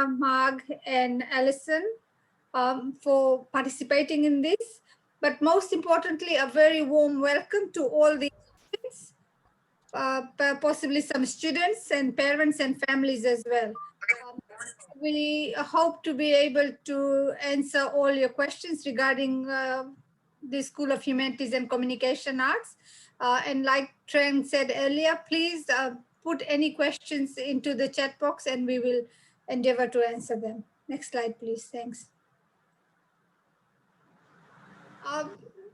Marg and Alison for participating in this. But most importantly, a very warm welcome to all the students, possibly some students and parents and families as well. We hope to be able to answer all your questions regarding the School of Humanities and Communication Arts. And like Trang said earlier, please put any questions into the chat box and we will endeavor to answer them. Next slide, please. Thanks.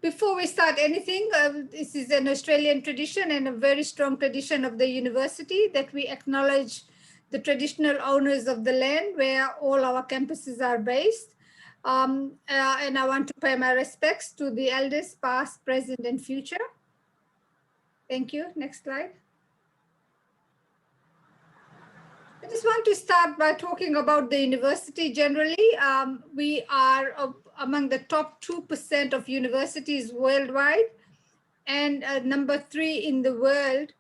Before we start anything, this is an Australian tradition and a very strong tradition of the university that we acknowledge the traditional owners of the land where all our campuses are based. And I want to pay my respects to the elders, past, present, and future. Thank you. Next slide. I just want to start by talking about the university generally. We are among the top 2% of universities worldwide and number 3 in the world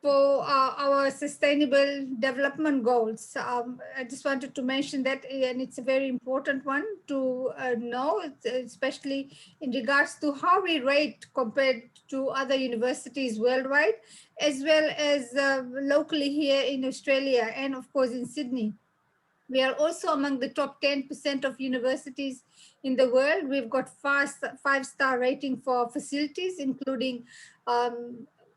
for our sustainable development goals. I just wanted to mention that, and it's a very important one to know, especially in regards to how we rate compared to other universities worldwide, as well as locally here in Australia and of course in Sydney. We are also among the top 10% of universities in the world. We've got five-star rating for facilities, including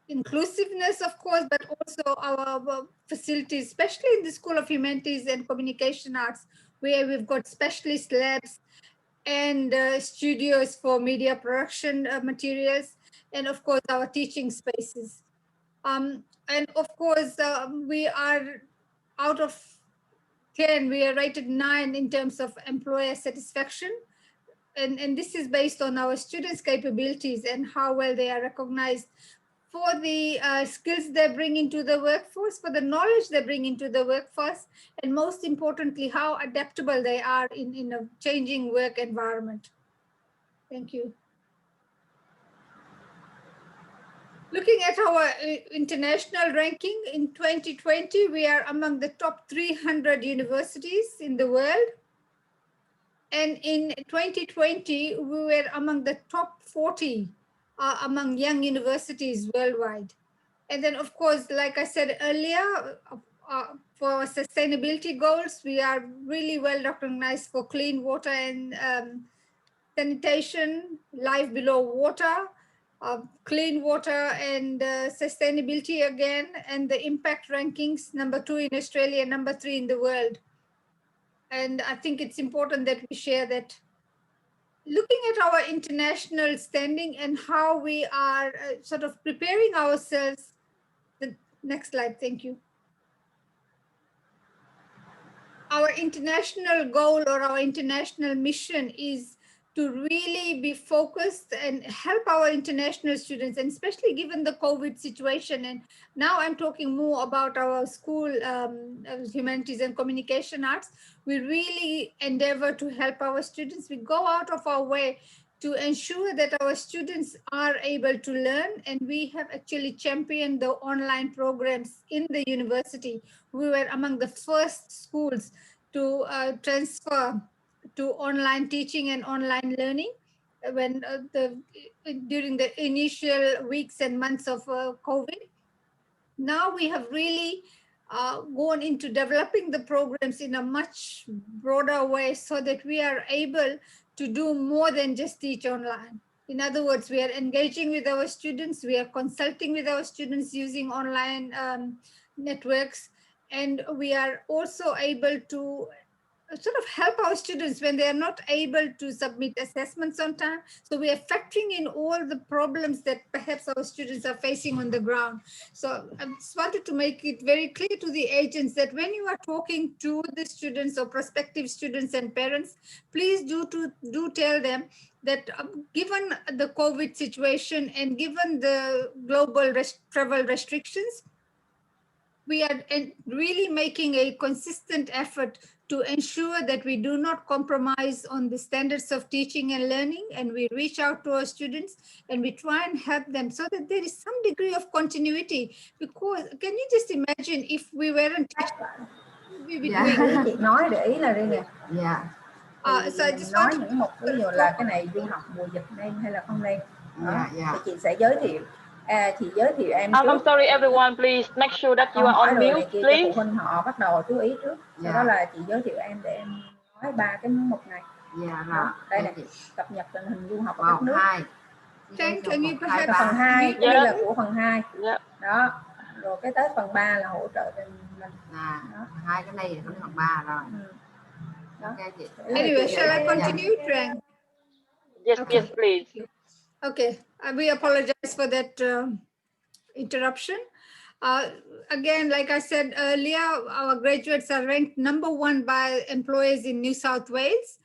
inclusiveness, of course, but also our facilities, especially in the School of Humanities and Communication Arts, where we've got specialist labs and studios for media production materials, and of course, our teaching spaces. And of course, we are out of 10, we are rated 9 in terms of employer satisfaction. And this is based on our students' capabilities and how well they are recognized for the skills they bring into the workforce, for the knowledge they bring into the workforce, and most importantly, how adaptable they are in a changing work environment. Thank you. Looking at our international ranking in 2020, we are among the top 300 universities in the world. And in 2020, we were among the top 40 among young universities worldwide. And then, of course, like I said earlier, for sustainability goals, we are really well recognized for clean water and sanitation, life below water, clean water and sustainability again, and the impact rankings, number 2 in Australia, number 3 in the world. And I think it's important that we share that. Looking at our international standing and how we are sort of preparing ourselves. The next slide, thank you. Our international goal or our international mission is to really be focused and help our international students, and especially given the COVID situation. And now I'm talking more about our school, Humanities and Communication Arts. We really endeavor to help our students. We go out of our way to ensure that our students are able to learn, and we have actually championed the online programs in the university. We were among the first schools to transfer to online teaching and online learning when during the initial weeks and months of COVID. Now we have really gone into developing the programs in a much broader way so that we are able to do more than just teach online. In other words, we are engaging with our students, we are consulting with our students using online networks, and we are also able to sort of help our students when they are not able to submit assessments on time. So we are factoring in all the problems that perhaps our students are facing on the ground. So I just wanted to make it very clear to the agents that when you are talking to the students or prospective students and parents, please do tell them that given the COVID situation and given the global travel restrictions, we are really making a consistent effort to ensure that we do not compromise on the standards of teaching and learning, and we reach out to our students and we try and help them so that there is some degree of continuity. Because can you just imagine if we weren't will be doing. Chị nói để ý là đây nè. So I Thì just nói want những một ví dụ là cái này du học mùa dịch nên hay là không nên. Thì chị sẽ giới thiệu. Chị giới thiệu em trước. I'm sorry everyone, please make sure that you are on mute, please. Cho phụ huynh họ bắt đầu chú ý trước. Sau đó là chị giới thiệu em để em nói 3 cái mục này. Đây này, cập nhật tình hình du học ở các nước. can you perhaps Phần 2, cái đây là của phần 2. Đó. Rồi cái tới phần 3 là hỗ trợ cho mình. Hai cái này là phần 3 rồi. Anyway, shall I continue, Trang? Yes, yes, please. Okay, we apologize for that interruption. Again, like I said earlier, our graduates are ranked #1 by employers in New South Wales.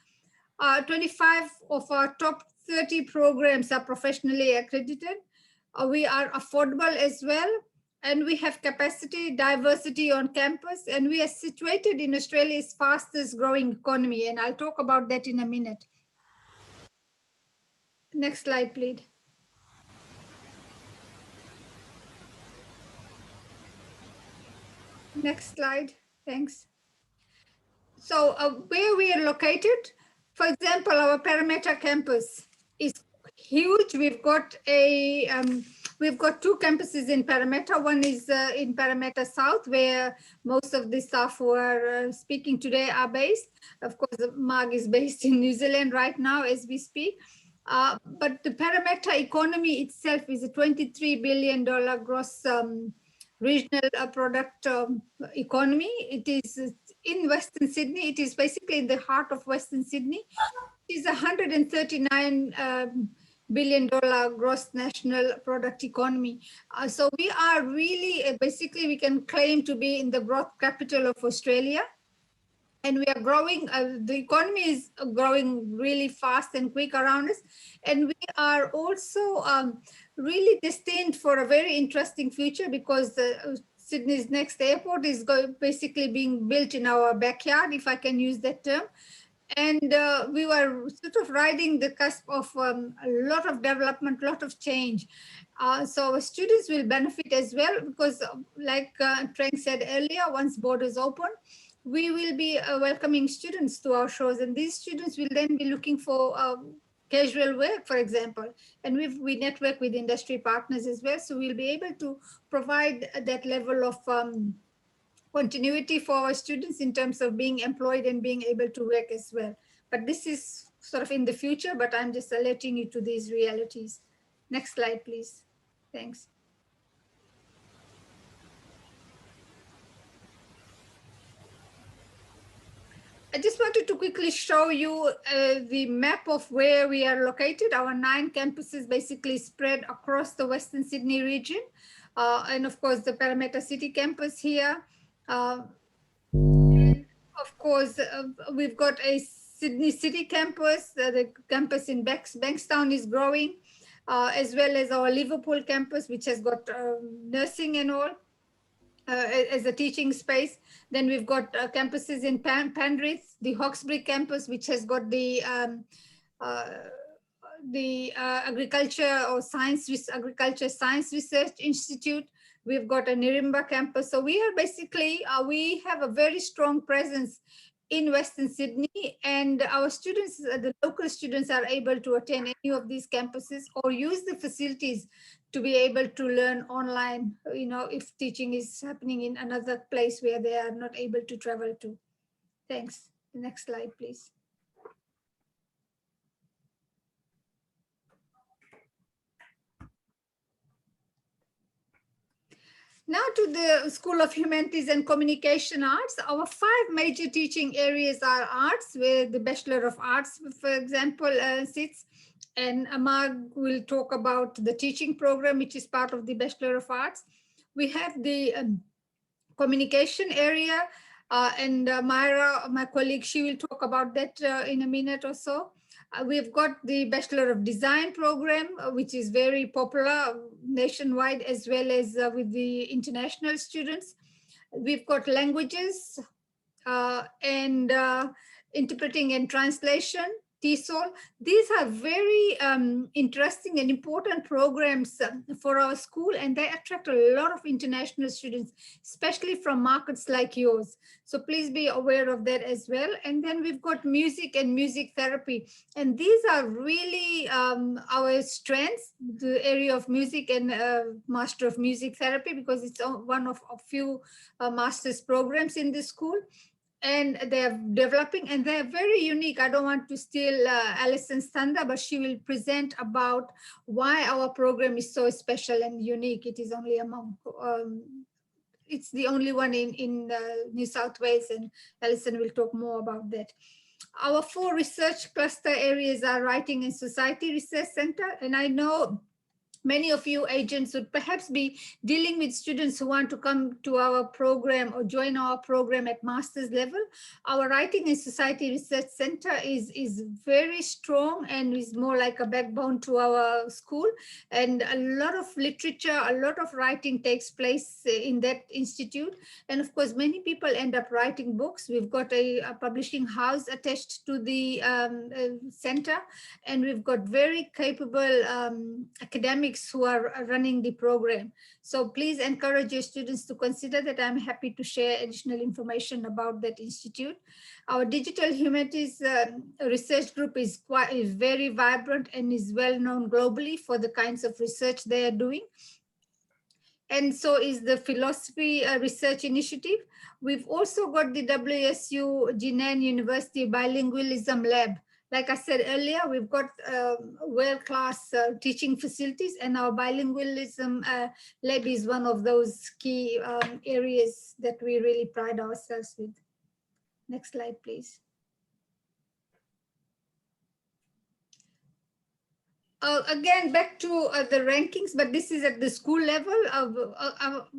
25 of our top 30 programs are professionally accredited. We are affordable as well. And we have capacity, diversity on campus, and we are situated in Australia's fastest growing economy. And I'll talk about that in a minute. Next slide, please. Next slide, thanks. So where we are located, for example, our Parramatta campus is huge. We've got two campuses in Parramatta. One is in Parramatta South, where most of the staff who are speaking today are based. Of course, Mag is based in New Zealand right now as we speak. But the Parramatta economy itself is a $23 billion gross regional product economy. It is in Western Sydney. It is basically in the heart of Western Sydney. It is a $139 billion gross national product economy. So we are really, basically we can claim to be in the growth capital of Australia. And we are growing, the economy is growing really fast and quick around us. And we are also really destined for a very interesting future, because Sydney's next airport is basically being built in our backyard, if I can use that term. And we were sort of riding the cusp of a lot of development, a lot of change. So our students will benefit as well, because like Trang said earlier, once borders open, we will be welcoming students to our shows, and these students will then be looking for casual work, for example. And we network with industry partners as well, so we'll be able to provide that level of continuity for our students in terms of being employed and being able to work as well. But this is sort of in the future, but I'm just alerting you to these realities. Next slide, please. Thanks. I just wanted to quickly show you the map of where we are located. Our 9 campuses basically spread across the Western Sydney region. And of course, the Parramatta City campus here. And of course, we've got a Sydney City campus. The campus in Bankstown is growing, as well as our Liverpool campus, which has got nursing and all. As a teaching space. Then we've got campuses in Penrith, the Hawkesbury campus, which has got the agriculture or agriculture science research institute. We've got a Nirimba campus. So we are basically, we have a very strong presence in Western Sydney, and our students, the local students, are able to attend any of these campuses or use the facilities to be able to learn online, you know, if teaching is happening in another place where they are not able to travel to. Thanks. The next slide, please. Now to the School of Humanities and Communication Arts. Our 5 major teaching areas are arts, where the Bachelor of Arts, for example, sits. And Amag will talk about the teaching program, which is part of the Bachelor of Arts. We have the communication area, and Myra, my colleague, she will talk about that in a minute or so. We've got the Bachelor of Design program, which is very popular nationwide, as well as with the international students. We've got languages and interpreting and translation, TESOL. These are very interesting and important programs for our school, and they attract a lot of international students, especially from markets like yours. So please be aware of that as well. And then we've got music and music therapy. And these are really our strengths, the area of music and Master of Music Therapy, because it's one of a few master's programs in the school. And they're developing and they're very unique. I don't want to steal Alison's thunder, but she will present about why our program is so special and unique. It is only among, it's the only one in New South Wales, and Alison will talk more about that. Our 4 research cluster areas are Writing and Society Research Center. And I know many of you agents would perhaps be dealing with students who want to come to our program or join our program at master's level. Our Writing and Society Research Center is very strong and is more like a backbone to our school. And a lot of literature, a lot of writing takes place in that institute. And of course, many people end up writing books. We've got a publishing house attached to the center, and we've got very capable academics who are running the program. So please encourage your students to consider that. I'm happy to share additional information about that institute. Our Digital Humanities research group is very vibrant and is well known globally for the kinds of research they are doing. And so is the Philosophy Research Initiative. We've also got the WSU Jinan University Bilingualism Lab. Like I said earlier, we've got world-class teaching facilities, and our bilingualism lab is one of those key areas that we really pride ourselves with. Next slide, please. Again, back to the rankings, but this is at the school level.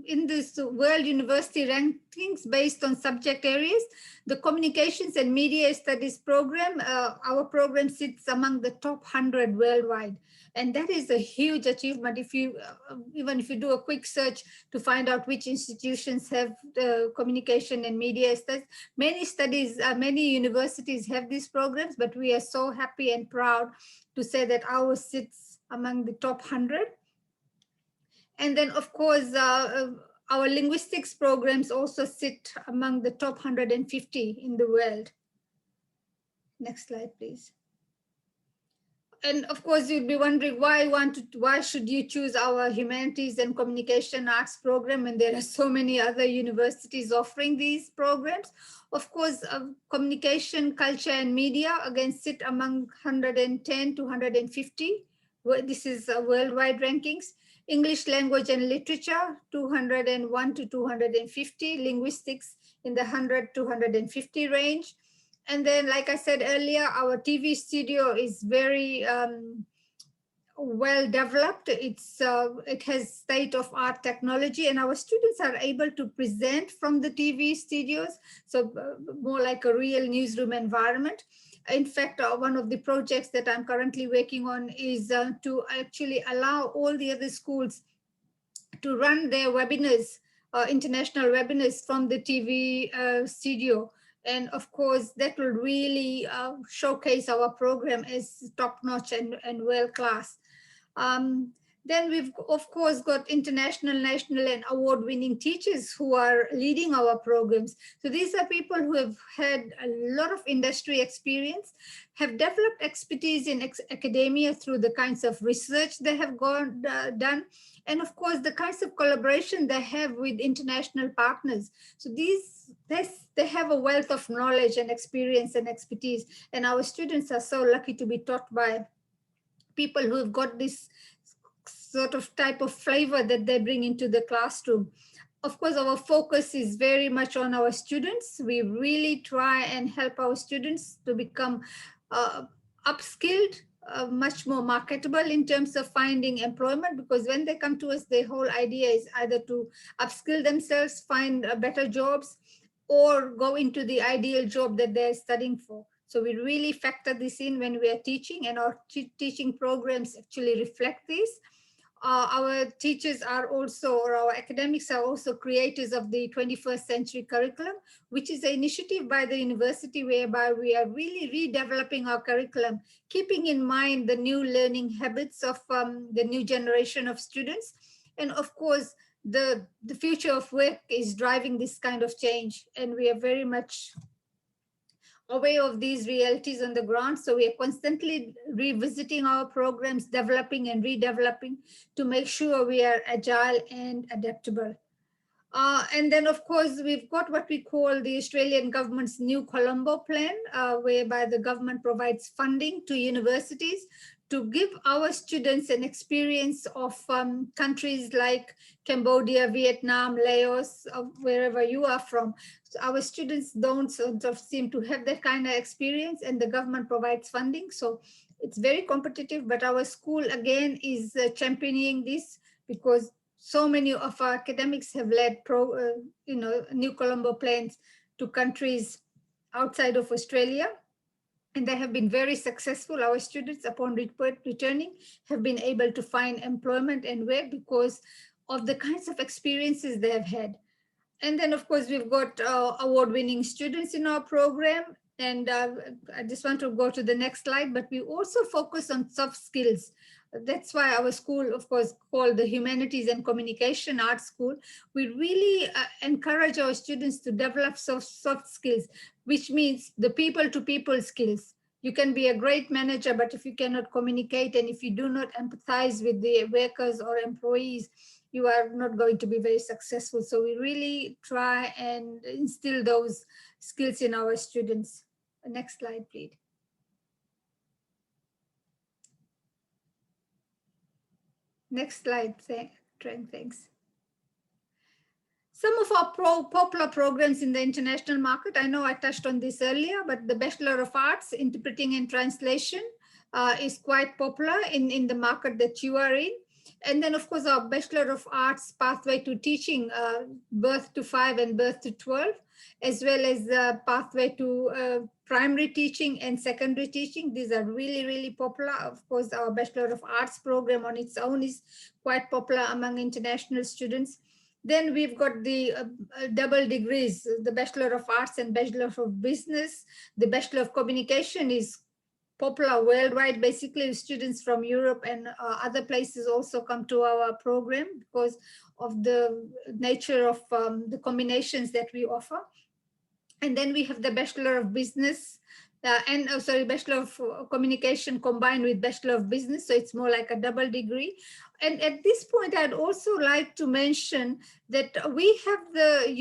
In this World University rankings based on subject areas, the Communications and Media Studies program, our program sits among the top 100 worldwide. And that is a huge achievement. If you, even if you do a quick search to find out which institutions have the communication and media studies, many universities have these programs, but we are so happy and proud to say that ours sits among the top 100. And then of course, our linguistics programs also sit among the top 150 in the world. Next slide, please. And of course, you'd be wondering why should you choose our Humanities and Communication Arts program when there are so many other universities offering these programs? Of course, communication, culture, and media again sit among 110 to 150. This is worldwide rankings. English language and literature, 201 to 250. Linguistics in the 100 to 150 range. And then, like I said earlier, our TV studio is very well developed. It has state-of-art technology, and our students are able to present from the TV studios, so more like a real newsroom environment. In fact, one of the projects that I'm currently working on is to actually allow all the other schools to run their webinars, international webinars from the TV studio. And of course, that will really showcase our program as top-notch and world-class. Then we've, of course, got international, national, and award-winning teachers who are leading our programs. So these are people who have had a lot of industry experience, have developed expertise in academia through the kinds of research they have done, and of course, the kinds of collaboration they have with international partners. So they have a wealth of knowledge and experience and expertise, and our students are so lucky to be taught by people who have got this sort of type of flavor that they bring into the classroom. Of course, our focus is very much on our students. We really try and help our students to become upskilled, much more marketable in terms of finding employment, because when they come to us, the whole idea is either to upskill themselves, find better jobs, or go into the ideal job that they're studying for. So we really factor this in when we are teaching, and our teaching programs actually reflect this. Our teachers are also, or our academics are also creators of the 21st century curriculum, which is an initiative by the university whereby we are really redeveloping our curriculum, keeping in mind the new learning habits of the new generation of students. And of course, the future of work is driving this kind of change, and we are very much aware of these realities on the ground. So we are constantly revisiting our programs, developing and redeveloping to make sure we are agile and adaptable. And then, of course, we've got what we call the Australian government's New Colombo Plan, whereby the government provides funding to universities to give our students an experience of countries like Cambodia, Vietnam, Laos, wherever you are from. So our students don't sort of seem to have that kind of experience, and the government provides funding. So it's very competitive, but our school, again, is championing this because so many of our academics have led New Colombo plans to countries outside of Australia, and they have been very successful. Our students, upon returning, have been able to find employment and work because of the kinds of experiences they have had. And then, of course, we've got award-winning students in our program. And I just want to go to the next slide, but we also focus on soft skills. That's why our school, of course, called the Humanities and Communication Arts School. We really encourage our students to develop soft skills, which means the people-to-people skills. You can be a great manager, but if you cannot communicate and if you do not empathize with the workers or employees, you are not going to be very successful. So we really try and instill those skills in our students. Next slide, please. Next slide, thanks. Some of our popular programs in the international market, I know I touched on this earlier, but the Bachelor of Arts, Interpreting and Translation is quite popular in the market that you are in. And then, of course, our Bachelor of Arts Pathway to Teaching, birth to 5 and birth to 12, as well as the pathway to primary teaching and secondary teaching. These are really, really popular. Of course, our Bachelor of Arts program on its own is quite popular among international students. Then we've got the double degrees, the Bachelor of Arts and Bachelor of Business. The Bachelor of Communication is popular worldwide. Basically, students from Europe and other places also come to our program because of the nature of the combinations that we offer. And then we have the Bachelor of Business Bachelor of Communication combined with Bachelor of Business. So it's more like a double degree. And at this point, I'd also like to mention that we have the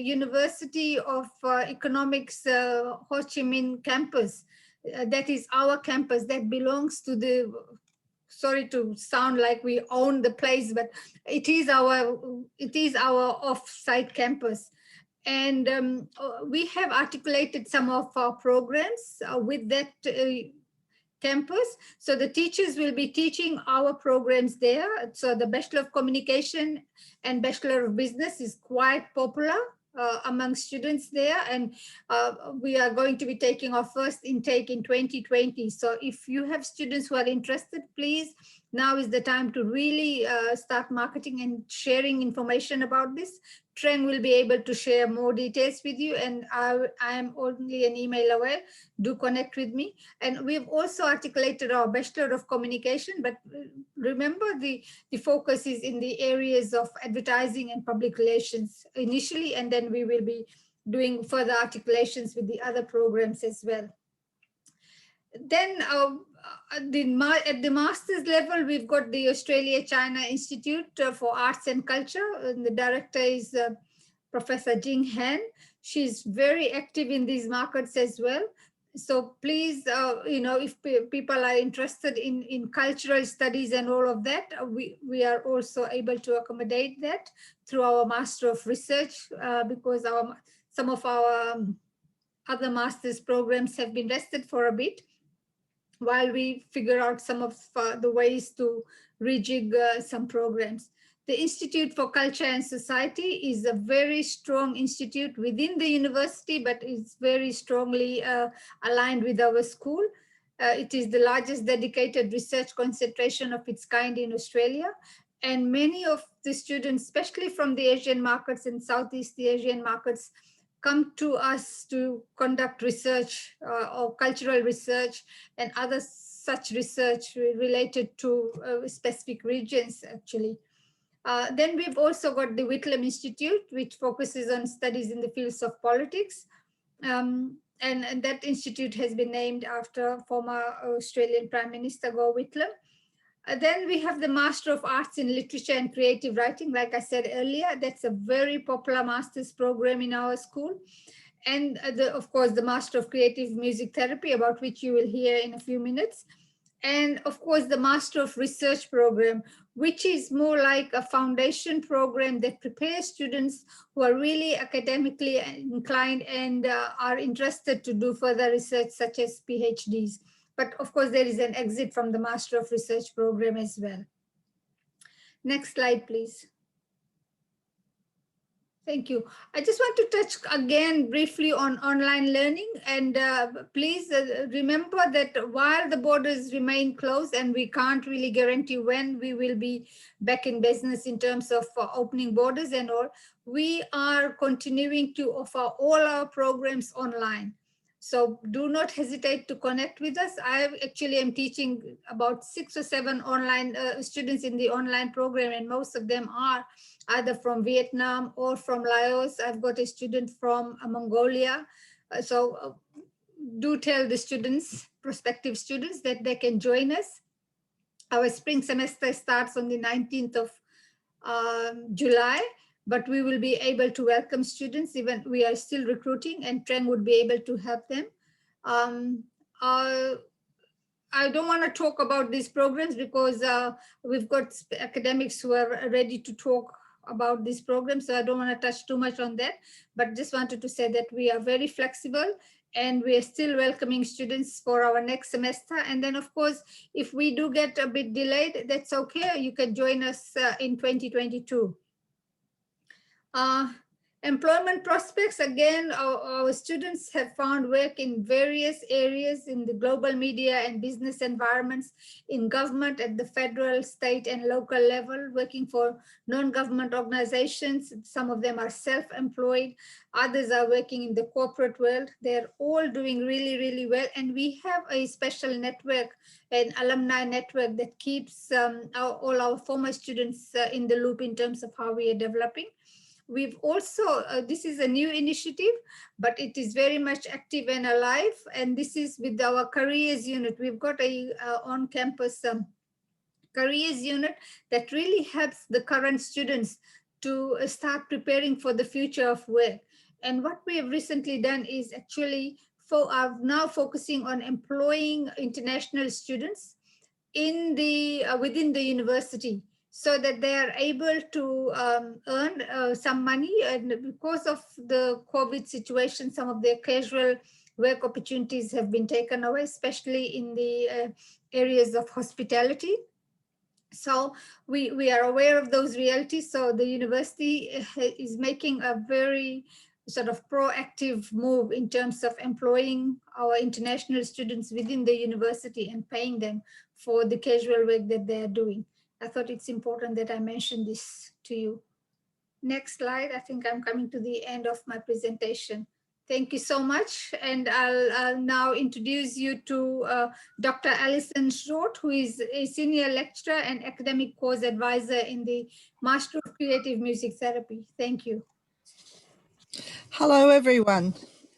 University of Economics Ho Chi Minh campus. That is our campus that belongs to the, sorry to sound like we own the place, but it is our off-site campus. And we have articulated some of our programs with that campus. So the teachers will be teaching our programs there. So the Bachelor of Communication and Bachelor of Business is quite popular among students there. And we are going to be taking our first intake in 2020. So if you have students who are interested, please, now is the time to really start marketing and sharing information about this. Trang will be able to share more details with you, and I am only an email away. Do connect with me. And we've also articulated our Bachelor of Communication, but remember the focus is in the areas of advertising and public relations initially, and then we will be doing further articulations with the other programs as well. Then at the master's level, we've got the Australia-China Institute for Arts and Culture. And the director is Professor Jing Han. She's very active in these markets as well. So please, if people are interested in cultural studies and all of that, we are also able to accommodate that through our Master of Research because some of our other master's programs have been rested for a bit while we figure out some of the ways to rejig some programs. The Institute for Culture and Society is a very strong institute within the university, but it's very strongly aligned with our school. It is the largest dedicated research concentration of its kind in Australia. And many of the students, especially from the Asian markets and Southeast Asian markets, come to us to conduct research or cultural research and other such research related to specific regions, actually. Then we've also got the Whitlam Institute, which focuses on studies in the fields of politics. And that institute has been named after former Australian Prime Minister Gore Whitlam. Then we have the Master of Arts in Literature and Creative Writing. Like I said earlier, that's a very popular master's program in our school. And of course, the Master of Creative Music Therapy, about which you will hear in a few minutes. And of course, the Master of Research program, which is more like a foundation program that prepares students who are really academically inclined and are interested to do further research, such as PhDs. But of course, there is an exit from the Master of Research program as well. Next slide, please. Thank you. I just want to touch again briefly on online learning. And please remember that while the borders remain closed and we can't really guarantee when we will be back in business in terms of opening borders and all, we are continuing to offer all our programs online. So do not hesitate to connect with us. I actually am teaching about 6 or 7 online students in the online program, and most of them are either from Vietnam or from Laos. I've got a student from Mongolia. Do tell the students, prospective students, that they can join us. Our spring semester starts on the 19th of July, but we will be able to welcome students. Even we are still recruiting, and Treng would be able to help them. I don't want to talk about these programs because we've got academics who are ready to talk about these programs, so I don't want to touch too much on that, but just wanted to say that we are very flexible and we are still welcoming students for our next semester. And then of course, if we do get a bit delayed, that's okay. You can join us in 2022. Employment prospects, again, our students have found work in various areas in the global media and business environments, in government at the federal, state, and local level, working for non-government organizations. Some of them are self-employed, others are working in the corporate world. They're all doing really, really well. And we have a special network, an alumni network that keeps all our former students in the loop in terms of how we are developing. We've also, this is a new initiative, but it is very much active and alive. And this is with our careers unit. We've got a on-campus careers unit that really helps the current students to start preparing for the future of work. And what we have recently done is actually now focusing on employing international students in the within the university, so that they are able to earn some money. And because of the COVID situation, some of their casual work opportunities have been taken away, especially in the areas of hospitality. So we are aware of those realities. So the university is making a very sort of proactive move in terms of employing our international students within the university and paying them for the casual work that they are doing. I thought it's important that I mention this to you. Next slide. I think I'm coming to the end of my presentation. Thank you so much. And I'll now introduce you to Dr. Alison Short, who is a senior lecturer and academic course advisor in the Master of Creative Music Therapy. Thank you. Hello, everyone.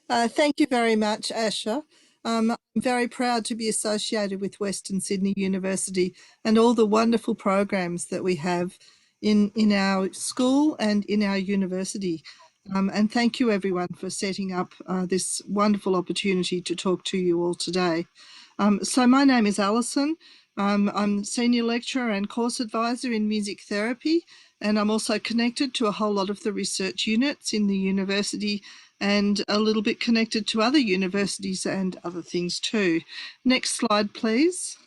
Thank you very much, Asha. I'm very proud to be associated with Western Sydney University and all the wonderful programs that we have in our school and in our university. And thank you, everyone, for setting up this wonderful opportunity to talk to you all today. So my name is Alison. I'm Senior Lecturer and Course Advisor in Music Therapy, and I'm also connected to a whole lot of the research units in the university and a little bit connected to other universities and other things too. Next slide, please.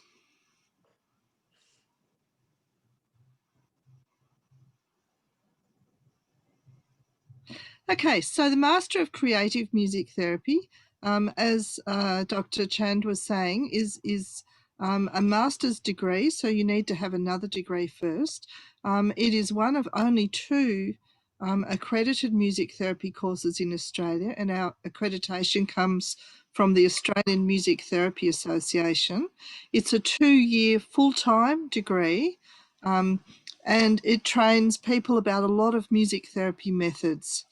Okay, so the Master of Creative Music Therapy as Dr. Chand was saying, is a master's degree, so you need to have another degree first. It is one of only 2 accredited music therapy courses in Australia, and our accreditation comes from the Australian Music Therapy Association. It's a 2-year full-time degree, and it trains people about a lot of music therapy methods.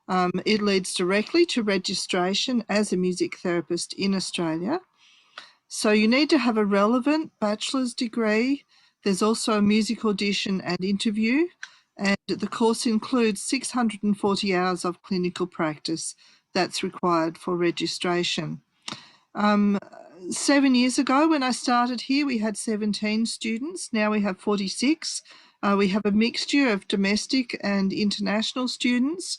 It leads directly to registration as a music therapist in Australia. So you need to have a relevant bachelor's degree. There's also a music audition and interview, and the course includes 640 hours of clinical practice that's required for registration. 7 years ago when I started here, we had 17 students. Now we have 46. We have a mixture of domestic and international students.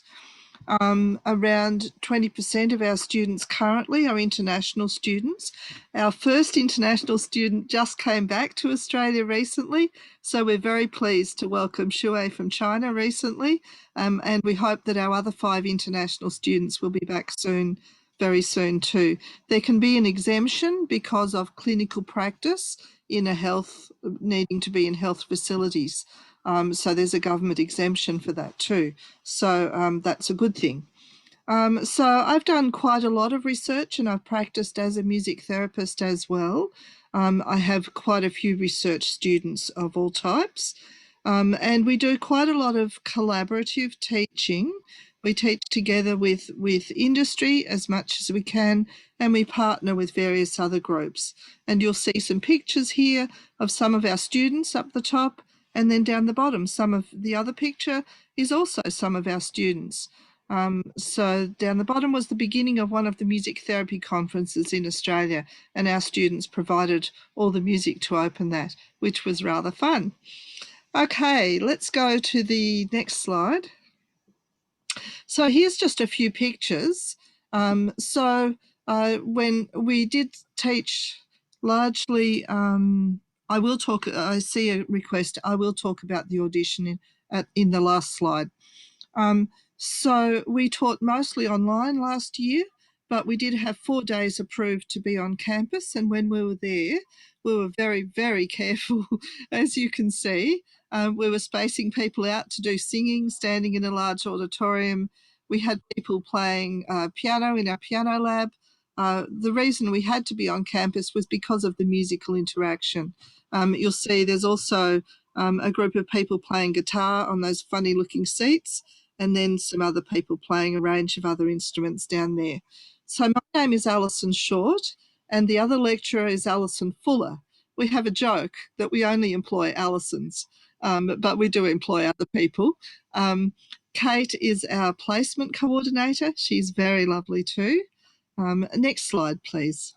Around 20% of our students currently are international students. Our first international student just came back to Australia recently, so we're very pleased to welcome Shui from China recently, and we hope that our other 5 international students will be back soon, very soon too. There can be an exemption because of clinical practice in a health, needing to be in health facilities. So there's a government exemption for that too. So that's a good thing. So I've done quite a lot of research, and I've practiced as a music therapist as well. I have quite a few research students of all types. And we do quite a lot of collaborative teaching. We teach together with industry as much as we can, and we partner with various other groups. And you'll see some pictures here of some of our students up the top, and then down the bottom, some of the other picture is also some of our students. So down the bottom was the beginning of one of the music therapy conferences in Australia, and our students provided all the music to open that, which was rather fun. Okay, let's go to the next slide. So here's just a few pictures. When we did teach largely, I will talk, I see a request, I will talk about the audition in the last slide. So we taught mostly online last year, but we did have 4 days approved to be on campus, and when we were there, we were very, very careful, as you can see. We were spacing people out to do singing, standing in a large auditorium. We had people playing piano in our piano lab. The reason we had to be on campus was because of the musical interaction. You'll see there's also a group of people playing guitar on those funny looking seats, and then some other people playing a range of other instruments down there. So my name is Alison Short, and the other lecturer is Alison Fuller. We have a joke that we only employ Alisons, but we do employ other people. Kate is our placement coordinator. She's very lovely too. Next slide, please.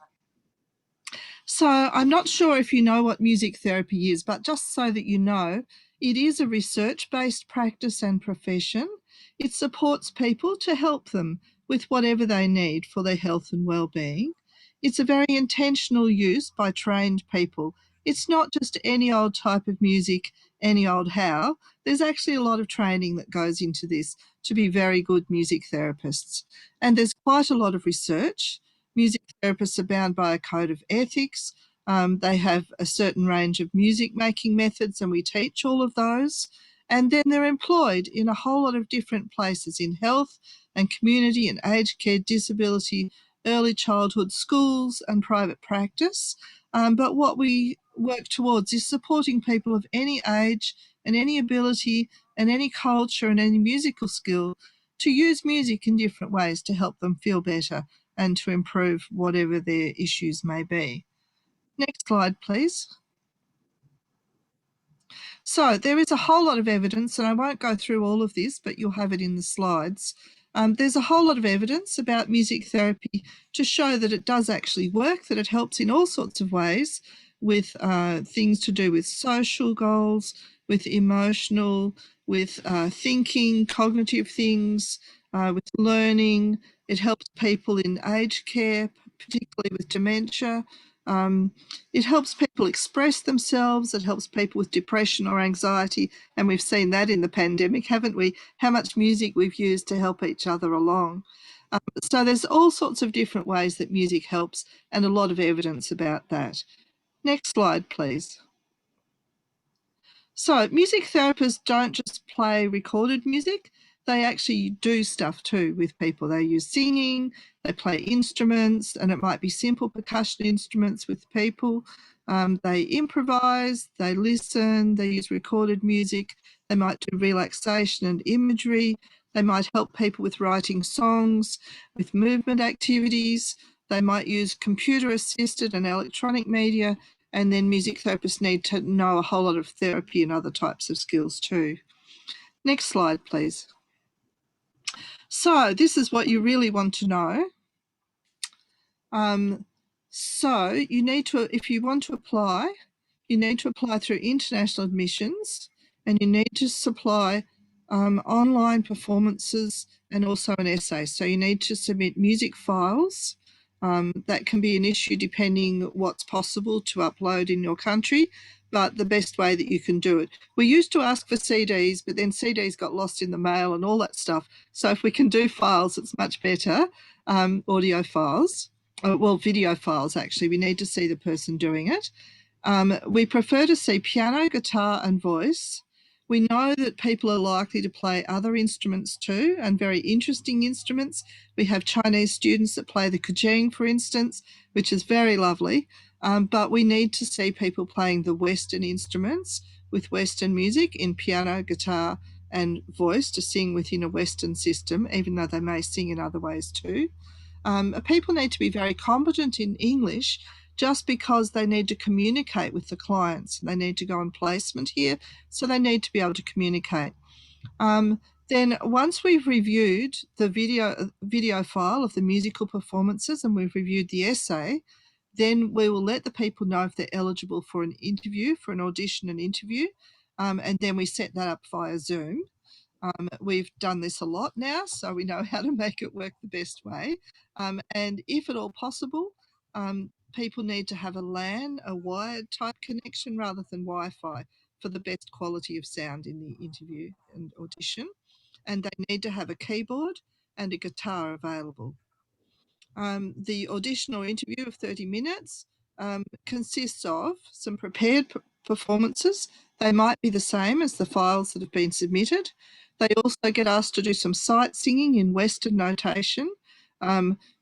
So I'm not sure if you know what music therapy is, but just so that you know, it is a research-based practice and profession. It supports people to help them with whatever they need for their health and well-being. It's a very intentional use by trained people. It's not just any old type of music, any old how. There's actually a lot of training that goes into this to be very good music therapists. And there's quite a lot of research. Music therapists are bound by a code of ethics. They have a certain range of music making methods, and we teach all of those. And then they're employed in a whole lot of different places in health and community and aged care, disability, early childhood, schools and private practice. But what we work towards is supporting people of any age and any ability and any culture and any musical skill to use music in different ways to help them feel better and to improve whatever their issues may be. Next slide, please. So there is a whole lot of evidence, and I won't go through all of this, but you'll have it in the slides. There's a whole lot of evidence about music therapy to show that it does actually work, that it helps in all sorts of ways with things to do with social goals, with emotional, with thinking, cognitive things, with learning. It helps people in aged care, particularly with dementia. It helps people express themselves. It helps people with depression or anxiety. And we've seen that in the pandemic, haven't we? How much music we've used to help each other along. So there's all sorts of different ways that music helps and a lot of evidence about that. Next slide, please. So music therapists don't just play recorded music, they actually do stuff too with people. They use singing, they play instruments, and it might be simple percussion instruments with people. They improvise, they listen, they use recorded music, they might do relaxation and imagery, they might help people with writing songs, with movement activities, they might use computer-assisted and electronic media, and then music therapists need to know a whole lot of therapy and other types of skills too. Next slide, please. So this is what you really want to know. So you need to, if you want to apply, you need to apply through international admissions, and you need to supply online performances and also an essay. So you need to submit music files. That can be an issue depending what's possible to upload in your country, but the best way that you can do it. We used to ask for CDs, but then CDs got lost in the mail and all that stuff. So if we can do files, it's much better, audio files. Well, video files, actually. We need to see the person doing it. We prefer to see piano, guitar and voice. We know that people are likely to play other instruments too, and very interesting instruments. We have Chinese students that play the kujing, for instance, which is very lovely. But we need to see people playing the Western instruments with Western music in piano, guitar and voice to sing within a Western system, even though they may sing in other ways too. People need to be very competent in English just because they need to communicate with the clients. They need to go on placement here, so they need to be able to communicate. Then once we've reviewed the video file of the musical performances and we've reviewed the essay, then we will let the people know if they're eligible for an interview, for an audition and interview, and then we set that up via Zoom. We've done this a lot now, so we know how to make it work the best way. And if at all possible, people need to have a LAN, a wired type connection rather than Wi-Fi for the best quality of sound in the interview and audition. And they need to have a keyboard and a guitar available. The audition or interview of 30 minutes consists of some prepared performances. They might be the same as the files that have been submitted. They also get asked to do some sight singing in Western notation,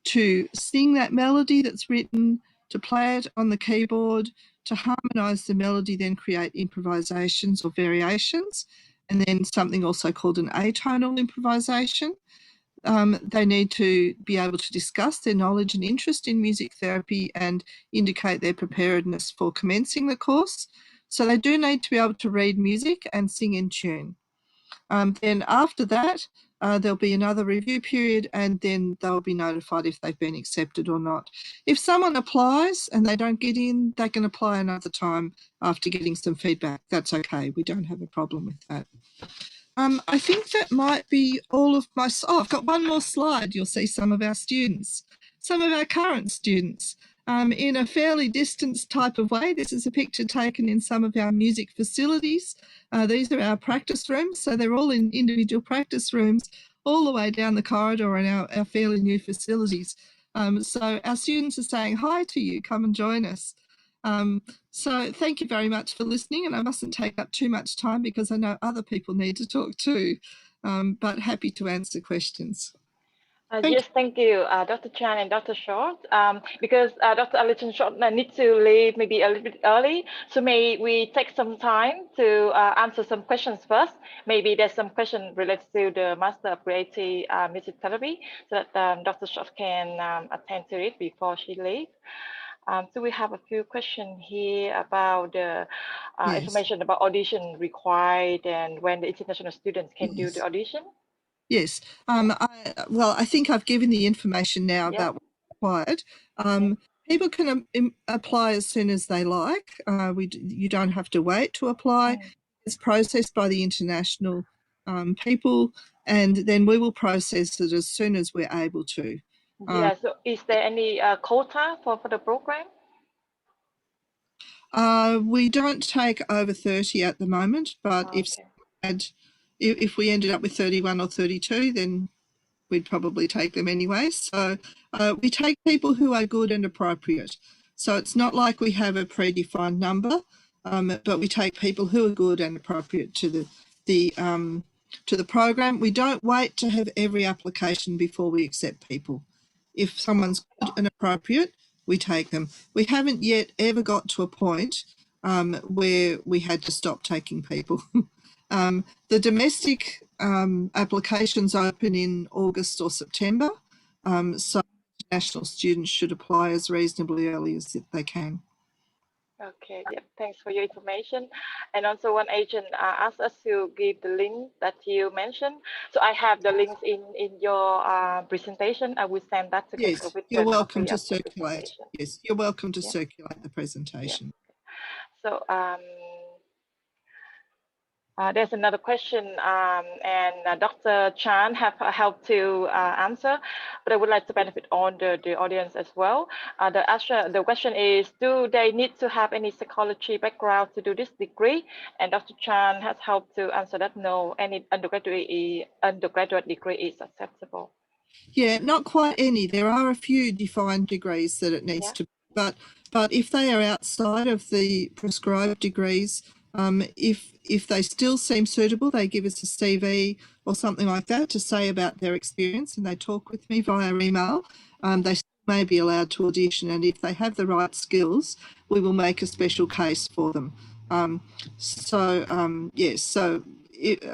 to sing that melody that's written, to play it on the keyboard, to harmonise the melody, then create improvisations or variations, and then something also called an atonal improvisation. They need to be able to discuss their knowledge and interest in music therapy and indicate their preparedness for commencing the course. So they do need to be able to read music and sing in tune. Then after that, there'll be another review period, and then they'll be notified if they've been accepted or not. If someone applies and they don't get in, they can apply another time after getting some feedback. That's okay. We don't have a problem with that. I think that might be all of my... Oh, I've got one more slide. You'll see some of our students, some of our current students. In a fairly distanced type of way. This is a picture taken in some of our music facilities. These are our practice rooms, so they're all in individual practice rooms all the way down the corridor in our fairly new facilities. So our students are saying hi to you, come and join us. So thank you very much for listening, and I mustn't take up too much time because I know other people need to talk too, but happy to answer questions. Yes, thank you, Dr. Chan and Dr. Short. Because Dr. Alison Short needs to leave maybe a little bit early, so may we take some time to answer some questions first. Maybe there's some question related to the Master of Creative Music Therapy, so that Dr. Short can attend to it before she leaves. So we have a few questions here about the information about audition required and when the international students can do the audition. Yes. I think I've given the information now about what's required. People can apply as soon as they like. You don't have to wait to apply. It's processed by the international people, and then we will process it as soon as we're able to. So is there any quota for the program? We don't take over 30 at the moment, but if we ended up with 31 or 32, then we'd probably take them anyway. So we take people who are good and appropriate. So it's not like we have a predefined number, but we take people who are good and appropriate to the program. We don't wait to have every application before we accept people. If someone's good and appropriate, we take them. We haven't yet ever got to a point where we had to stop taking people. The domestic applications open in August or September, so international students should apply as reasonably early as they can. Okay, yeah, thanks for your information. And also one agent asked us to give the link that you mentioned. So I have the links in your presentation. I will send that together Yes, with you're the welcome copy to of the circulate. presentation. Yes, you're welcome to Yeah. circulate the presentation. Yeah. So there's another question, and Dr. Chan have helped to answer, but I would like to benefit on the audience as well. The question is, do they need to have any psychology background to do this degree? And Dr. Chan has helped to answer that no, any undergraduate degree is acceptable. Yeah, not quite any. There are a few defined degrees that it needs to be, but if they are outside of the prescribed degrees, if they still seem suitable, they give us a CV or something like that to say about their experience, and they talk with me via email. They may be allowed to audition, and if they have the right skills, we will make a special case for them. Yes, so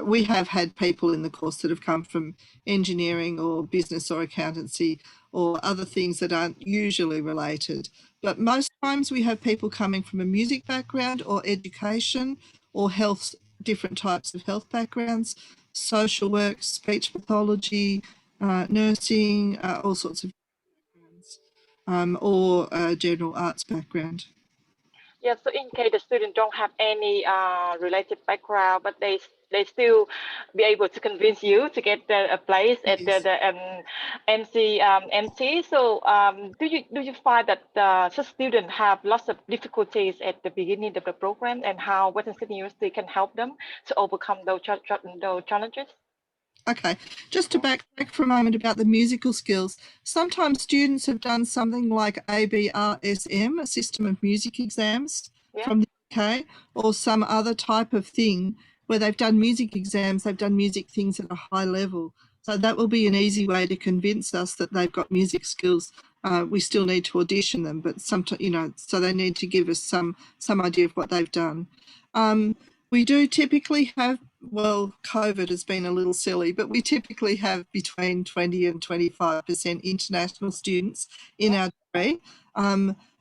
we have had people in the course that have come from engineering or business or accountancy or other things that aren't usually related. But most times we have people coming from a music background or education or health, different types of health backgrounds, social work, speech pathology, nursing, all sorts of backgrounds, or general arts background. Yeah, so in case the student don't have any related background, but they still be able to convince you to get a place at the MC. So do you find that such students have lots of difficulties at the beginning of the program, and how Western Sydney University can help them to overcome those challenges? Okay, just to backtrack for a moment about the musical skills, sometimes students have done something like ABRSM, a system of music exams from the UK, or some other type of thing where they've done music exams, they've done music things at a high level. So that will be an easy way to convince us that they've got music skills. We still need to audition them, but sometimes, so they need to give us some idea of what they've done. We do typically have, well, COVID has been a little silly, but we typically have between 20 and 25% international students in our degree.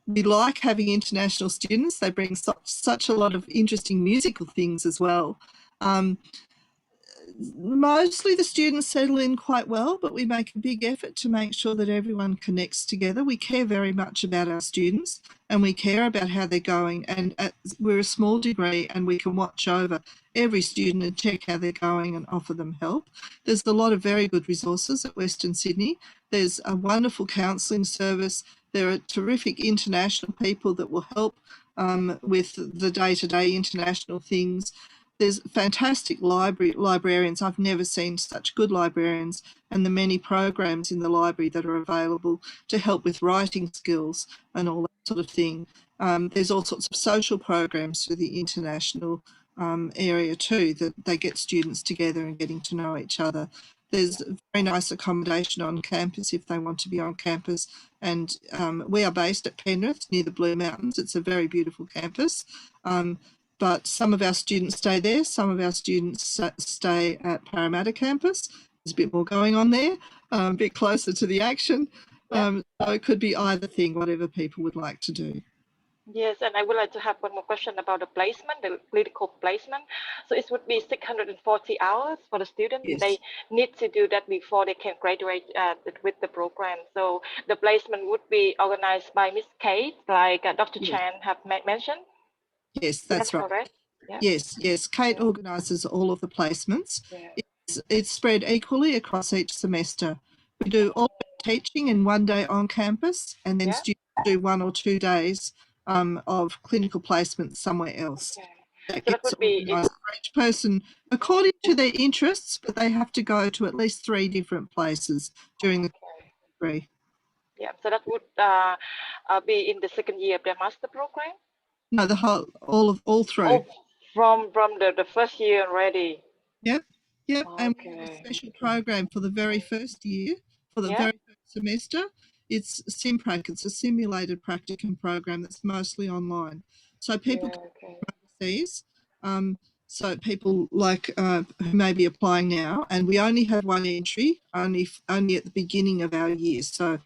We like having international students. They bring such a lot of interesting musical things as well. Mostly the students settle in quite well, but we make a big effort to make sure that everyone connects together. We care very much about our students and we care about how they're going, and we're a small degree and we can watch over every student and check how they're going and offer them help. There's a lot of very good resources at Western Sydney. There's a wonderful counselling service. There are terrific international people that will help with the day-to-day international things. There's fantastic librarians. I've never seen such good librarians, and the many programs in the library that are available to help with writing skills and all that sort of thing. There's all sorts of social programs through the international area too, that they get students together and getting to know each other. There's very nice accommodation on campus if they want to be on campus, and we are based at Penrith near the Blue Mountains. It's a very beautiful campus. But some of our students stay there, some of our students stay at Parramatta campus. There's a bit more going on there, a bit closer to the action. So it could be either thing, whatever people would like to do. Yes, and I would like to have one more question about the placement, the clinical placement. So it would be 640 hours for the student. Yes. They need to do that before they can graduate with the program. So the placement would be organized by Miss Kate, like Dr. Chan have mentioned. Yes, that's right. Correct. Yeah. Yes. Kate organises all of the placements. Yeah. It's spread equally across each semester. We do all teaching in one day on campus, and then students do 1 or 2 days of clinical placement somewhere else. Okay. that So that gets would be organised for each person according to their interests, but they have to go to at least 3 different places during the degree. Yeah, so that would be in the second year of their master program? No, the whole, all through. Oh, from the first year already. Yep, yep. And we have a Okay. special program for the very first year, for the Yeah. very first semester. It's SimPrac. It's a simulated practicum program that's mostly online. So people Yeah, can okay. go overseas. So people like who may be applying now, and we only have one entry, only at the beginning of our year. So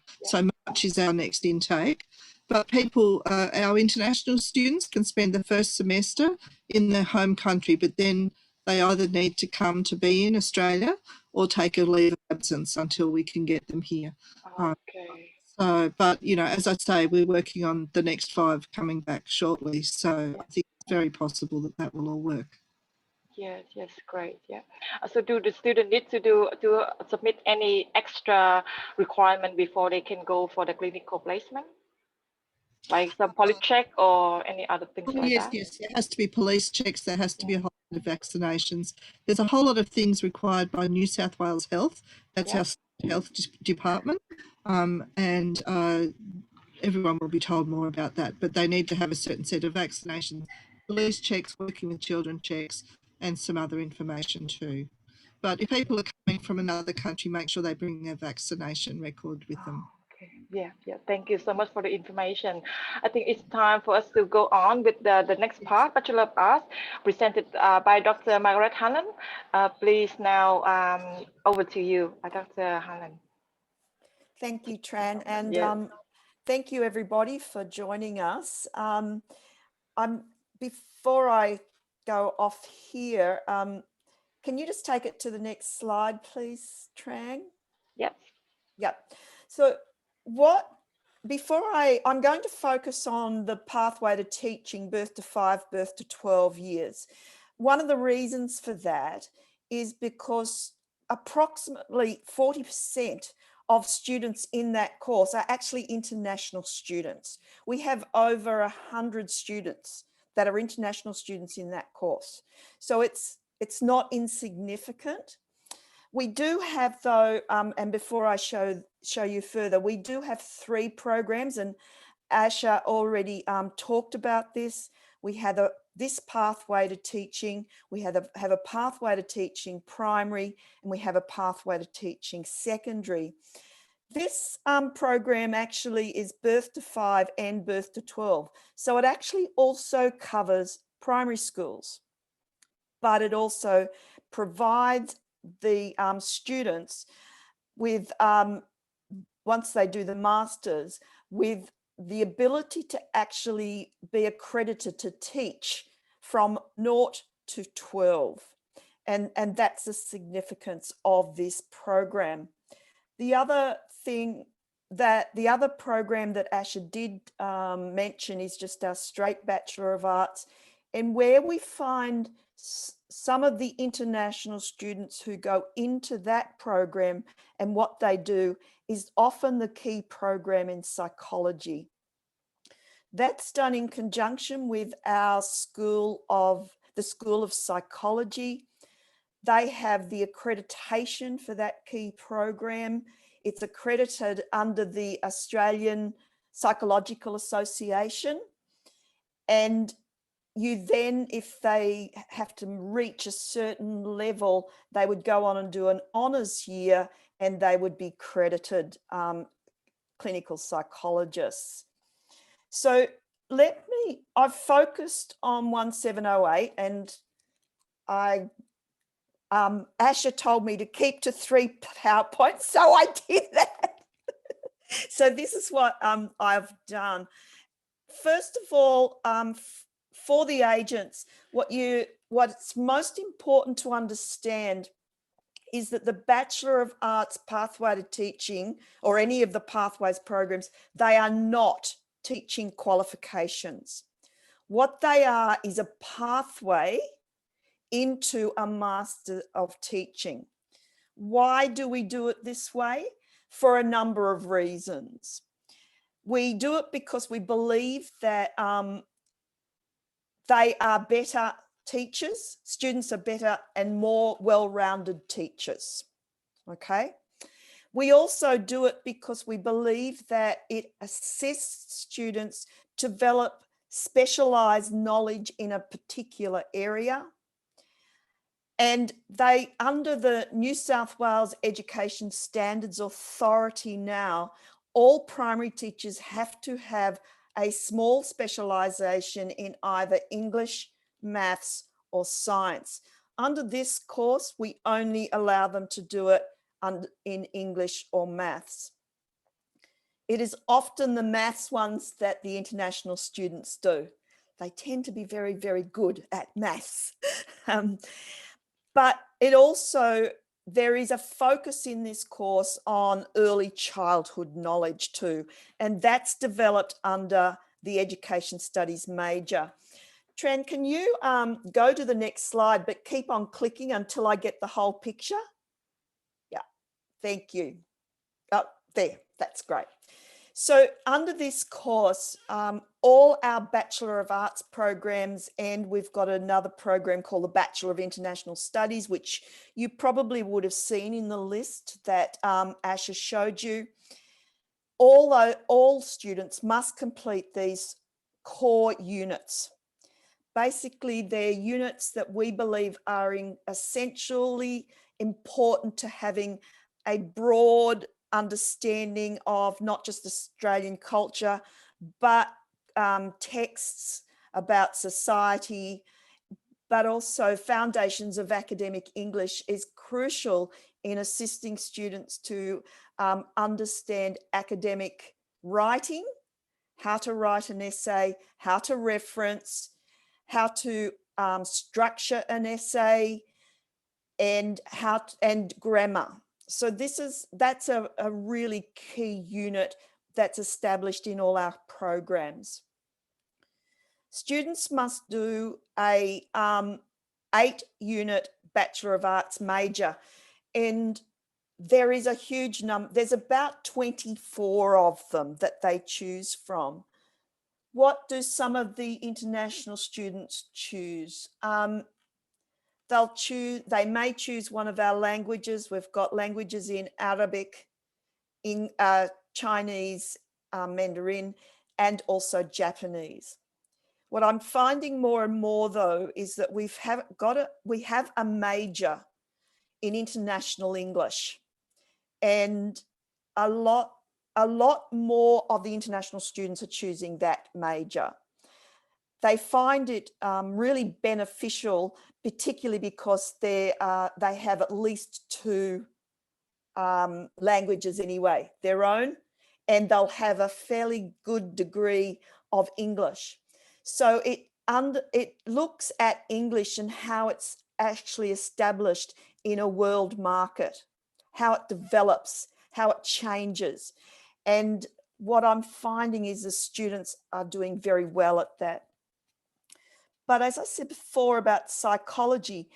March is our next intake. But people, our international students can spend the first semester in their home country, but then they either need to come to be in Australia or take a leave of absence until we can get them here. Okay. So, but, you know, as I say, we're working on the next 5 coming back shortly. So I think it's very possible that that will all work. Yes, yes, great. Yeah. So do the student need to submit any extra requirement before they can go for the clinical placement? Like some police check or any other things like Yes, that? yes. There has to be police checks. There has to be a whole lot of vaccinations. There's a whole lot of things required by New South Wales Health. That's our health department. And everyone will be told more about that, but they need to have a certain set of vaccinations, police checks, working with children checks, and some other information too. But if people are coming from another country, make sure they bring their vaccination record with them. Okay. Yeah. Thank you so much for the information. I think it's time for us to go on with the next part, Bachelor of Arts, presented by Dr. Magaret Hanlon. Please now over to you, Dr. Hanlon. Thank you, Tran, and thank you everybody for joining us. Before I go off here, can you just take it to the next slide, please, Tran? Yep. So I'm going to focus on the pathway to teaching birth to 5, birth to 12 years. One of the reasons for that is because approximately 40% of students in that course are actually international students. We have over 100 students that are international students in that course. So it's not insignificant. We do have, though, and before I show you further, we do have 3 programs, and Asha already talked about this. We have this pathway to teaching. We have a pathway to teaching primary, and we have a pathway to teaching secondary. This program actually is birth to 5 and birth to 12. So it actually also covers primary schools, but it also provides the students with, once they do the masters, with the ability to actually be accredited to teach from 0 to 12. And that's the significance of this program. The other program that Asha did mention is just our straight Bachelor of Arts, and where we find some of the international students who go into that program, and what they do is often the key program in psychology. That's done in conjunction with our School of Psychology. They have the accreditation for that key program. It's accredited under the Australian Psychological Association. And you then, if they have to reach a certain level, they would go on and do an honours year, and they would be credited clinical psychologists. So I've focused on 1708, and Asha told me to keep to 3 PowerPoints, so I did that. So this is what I've done. First of all, for the agents, what's most important to understand is that the Bachelor of Arts pathway to teaching, or any of the pathways programs, they are not teaching qualifications. What they are is a pathway into a Master of Teaching. Why do we do it this way? For a number of reasons. We do it because we believe that they are better teachers. Students are better and more well-rounded teachers. Okay. We also do it because we believe that it assists students to develop specialised knowledge in a particular area. And they, under the New South Wales Education Standards Authority now, all primary teachers have to have a small specialisation in either English, maths or science. Under this course, we only allow them to do it in English or maths. It is often the maths ones that the international students do. They tend to be very, very good at maths. But it also, there is a focus in this course on early childhood knowledge too, and that's developed under the Education Studies major. Tran, can you go to the next slide, but keep on clicking until I get the whole picture? Yeah, thank you. Oh, there, that's great. So under this course, all our Bachelor of Arts programs, and we've got another program called the Bachelor of International Studies, which you probably would have seen in the list that Asha showed you. All students must complete these core units. Basically, they're units that we believe are essentially important to having a broad understanding of not just Australian culture, but texts about society, but also foundations of academic English is crucial in assisting students to understand academic writing, how to write an essay, how to reference, how to structure an essay, and grammar. So that's a really key unit that's established in all our programs. Students must do a 8-unit Bachelor of Arts major, and there is a huge number, there's about 24 of them that they choose from. What do some of the international students choose? They may choose one of our languages. We've got languages in Arabic, in Chinese, Mandarin, and also Japanese. What I'm finding more and more though is that we have a major in international English, and a lot more of the international students are choosing that major. They find it really beneficial, particularly because they have at least 2 languages anyway, their own, and they'll have a fairly good degree of English. So it looks at English and how it's actually established in a world market, how it develops, how it changes. And what I'm finding is the students are doing very well at that. But as I said before about psychology,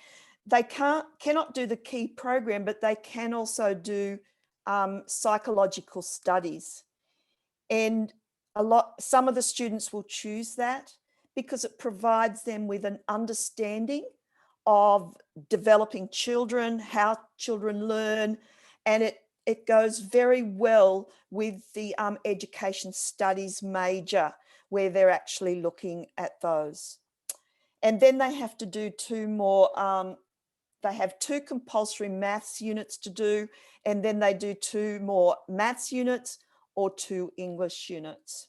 they cannot do the key program, but they can also do psychological studies. And some of the students will choose that because it provides them with an understanding of developing children, how children learn, and it goes very well with the Education Studies major, where they're actually looking at those. And then they have to do 2 more, they have 2 compulsory maths units to do, and then they do 2 more maths units or 2 English units.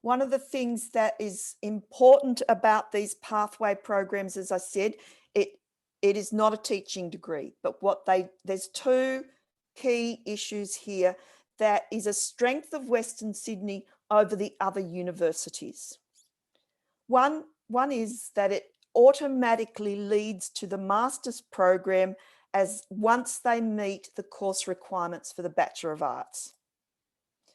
One of the things that is important about these pathway programs, as I said, it is not a teaching degree, but there's 2 key issues here that is a strength of Western Sydney over the other universities. One is that it automatically leads to the master's program once they meet the course requirements for the Bachelor of Arts.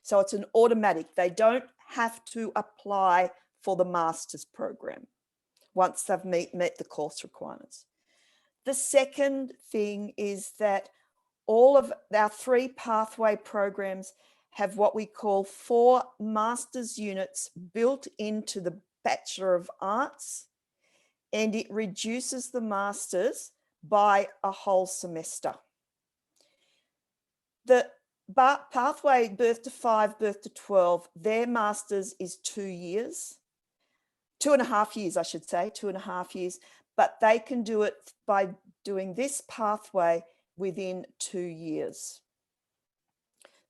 So it's an automatic. They don't have to apply for the master's program once they've met the course requirements. The second thing is that all of our 3 pathway programs have what we call 4 master's units built into the Bachelor of Arts, and it reduces the masters by a whole semester. The pathway birth to 5, birth to 12, their masters is 2 years, 2.5 years, I should say, 2.5 years, but they can do it by doing this pathway within 2 years.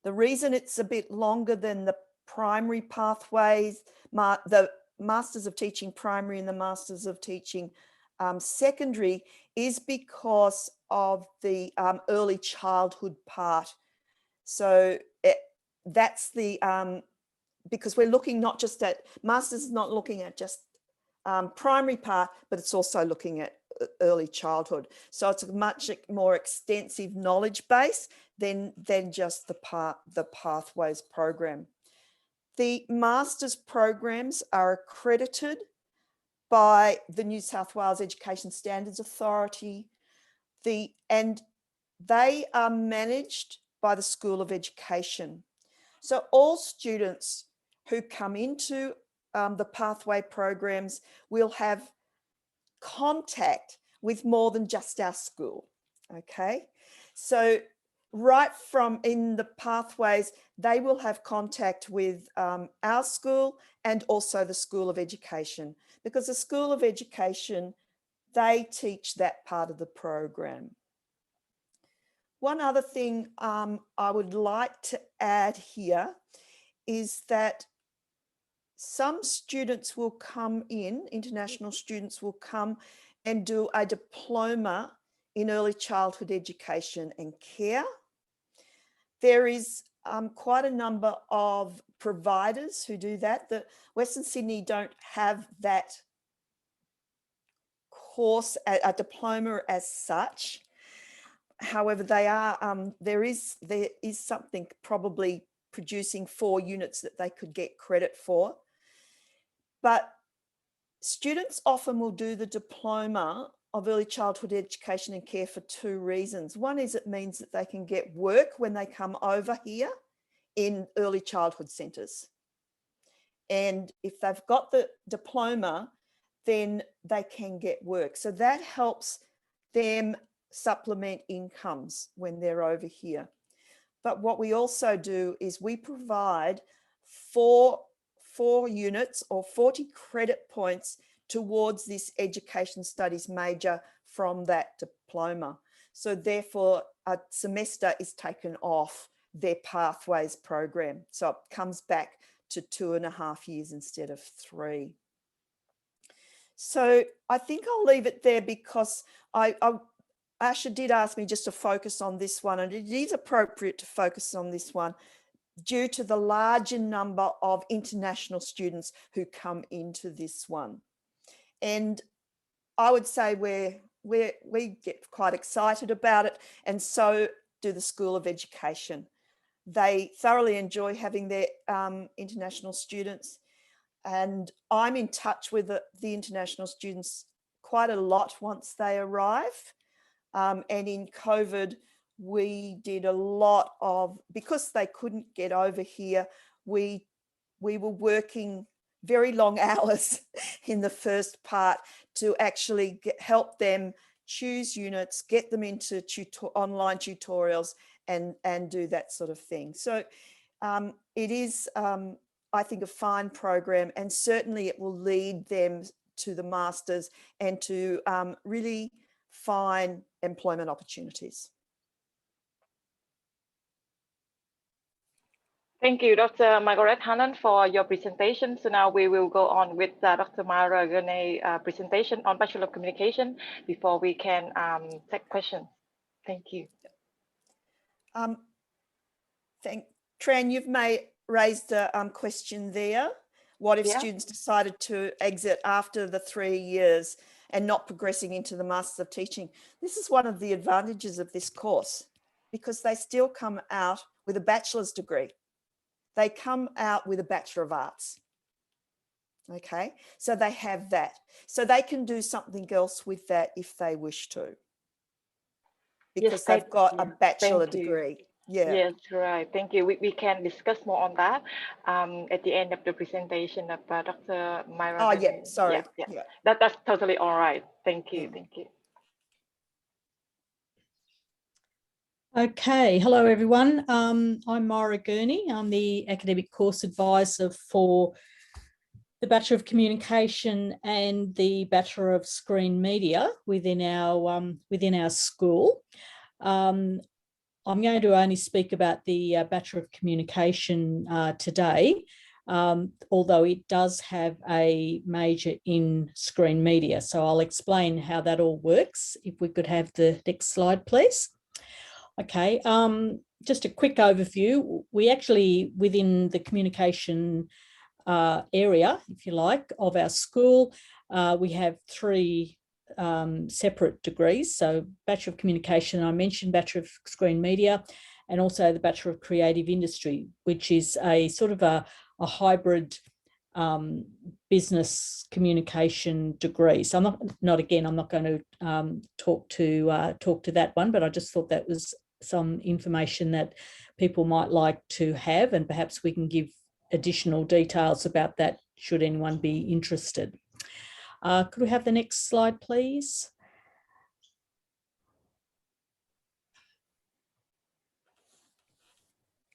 The reason it's a bit longer than the primary pathways, the Masters of Teaching Primary and the Masters of Teaching Secondary, is because of the early childhood part. So that's the, because we're looking not just at, Masters is not looking at just primary part, but it's also looking at early childhood. So it's a much more extensive knowledge base than just the Pathways program. The Masters programs are accredited by the New South Wales Education Standards Authority, and they are managed by the School of Education. So all students who come into the pathway programs will have contact with more than just our school, okay? So right from in the pathways, they will have contact with our school and also the School of Education, because the School of Education, they teach that part of the program. One other thing I would like to add here is that some students will come in, international students will come and do a diploma in early childhood education and care. There is quite a number of providers who do that. The Western Sydney don't have that course, a diploma as such. However, they are, there is something probably producing 4 units that they could get credit for. But students often will do the diploma of early childhood education and care for 2 reasons. One is it means that they can get work when they come over here in early childhood centres. And if they've got the diploma, then they can get work. So that helps them supplement incomes when they're over here. But what we also do is we provide 4 units or 40 credit points towards this education studies major from that diploma. So therefore a semester is taken off their Pathways program. So it comes back to 2.5 years instead of 3. So I think I'll leave it there because Asha did ask me just to focus on this one, and it is appropriate to focus on this one due to the larger number of international students who come into this one. And I would say we get quite excited about it, and so do the School of Education. They thoroughly enjoy having their international students, and I'm in touch with the international students quite a lot once they arrive. And in COVID, we did a lot of, because they couldn't get over here, we were working very long hours in the first part to actually help them choose units, get them into online tutorials and do that sort of thing. So it is, I think, a fine program, and certainly it will lead them to the Masters and to really fine employment opportunities. Thank you, Dr. Magaret Hanlon, for your presentation. So now we will go on with Dr. Myra Gurney presentation on Bachelor of Communication before we can take questions. Thank you. Tran, you've raised a question there. What if students decided to exit after the 3 years and not progressing into the Masters of Teaching? This is one of the advantages of this course, because they still come out with a bachelor's degree. They come out with a Bachelor of Arts. Okay, so they have that. So they can do something else with that if they wish to, because they've got a bachelor degree. Yeah. Yes, right. Thank you. We can discuss more on that at the end of the presentation of Dr. Myra. Oh, yeah, sorry. Yeah. Yeah. That's totally all right. Thank you. Thank you. Okay, hello everyone. I'm Myra Gurney. I'm the academic course advisor for the Bachelor of Communication and the Bachelor of Screen Media within our school. I'm going to only speak about the Bachelor of Communication today, although it does have a major in screen media. So I'll explain how that all works. If we could have the next slide, please. Okay, just a quick overview. We actually, within the communication area, if you like, of our school, we have 3 separate degrees. So Bachelor of Communication, I mentioned, Bachelor of Screen Media, and also the Bachelor of Creative Industry, which is a sort of a hybrid business communication degree. So I'm not going to talk to that one, but I just thought that was some information that people might like to have, and perhaps we can give additional details about that should anyone be interested. Could we have the next slide, please?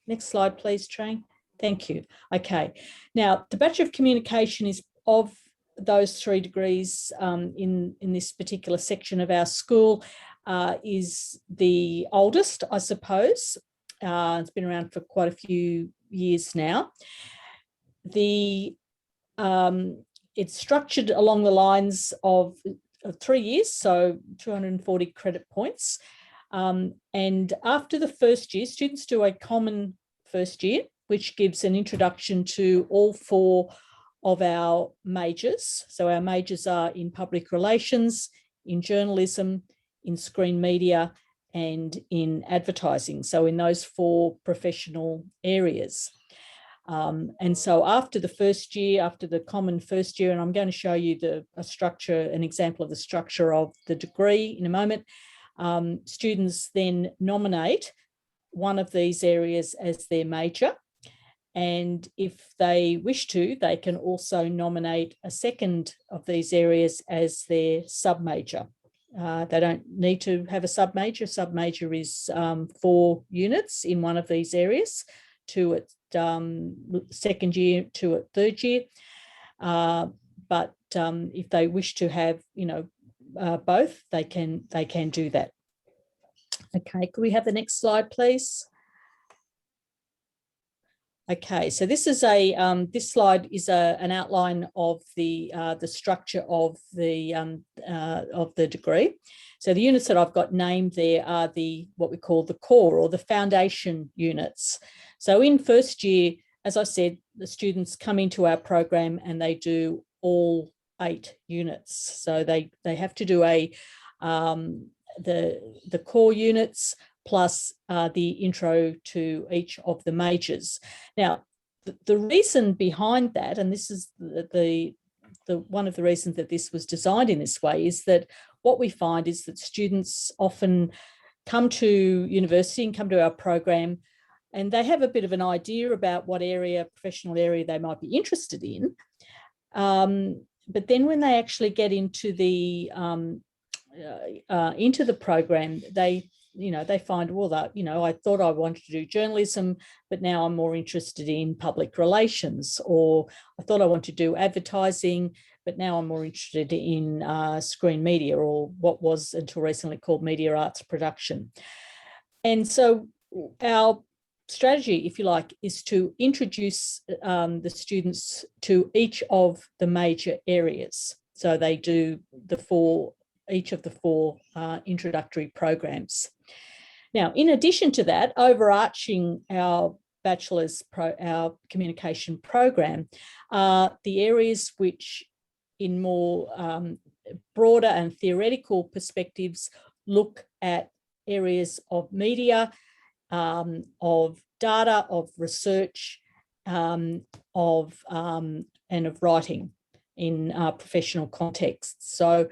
Next slide, please, Trang. Thank you. Okay. Now, the Bachelor of Communication is of those 3 degrees in this particular section of our school, is the oldest, I suppose. It's been around for quite a few years now. It's structured along the lines of 3 years, so 240 credit points. And after the first year, students do a common first year, which gives an introduction to all 4 of our majors. So our majors are in public relations, in journalism, in screen media, and in advertising. So in those 4 professional areas. And so after the first year, after the common first year, and I'm going to show you an example of the structure of the degree in a moment, students then nominate one of these areas as their major. And if they wish to, they can also nominate a second of these areas as their sub-major. They don't need to have a sub-major. Sub-major is 4 units in one of these areas, 2 at second year, 2 at third year. But if they wish to have, both, they can do that. Okay, could we have the next slide, please? Okay, so this is this slide is an outline of the structure of the degree. So the units that I've got named there are what we call the core or the foundation units. So in first year, as I said, the students come into our program and they do all 8 units. So they have to do the core units plus the intro to each of the majors. Now, the reason behind that, and this is the one of the reasons that this was designed in this way, is that what we find is that students often come to university and come to our program and they have a bit of an idea about what professional area they might be interested in. But then when they actually get into the program, they find, well, that, I thought I wanted to do journalism, but now I'm more interested in public relations, or I thought I wanted to do advertising, but now I'm more interested in screen media, or what was until recently called media arts production. And so our strategy, if you like, is to introduce the students to each of the major areas. So they do each of the 4 introductory programs. Now, in addition to that, overarching our our communication program are the areas which, in more broader and theoretical perspectives, look at areas of media, of data, of research, and of writing in professional contexts. So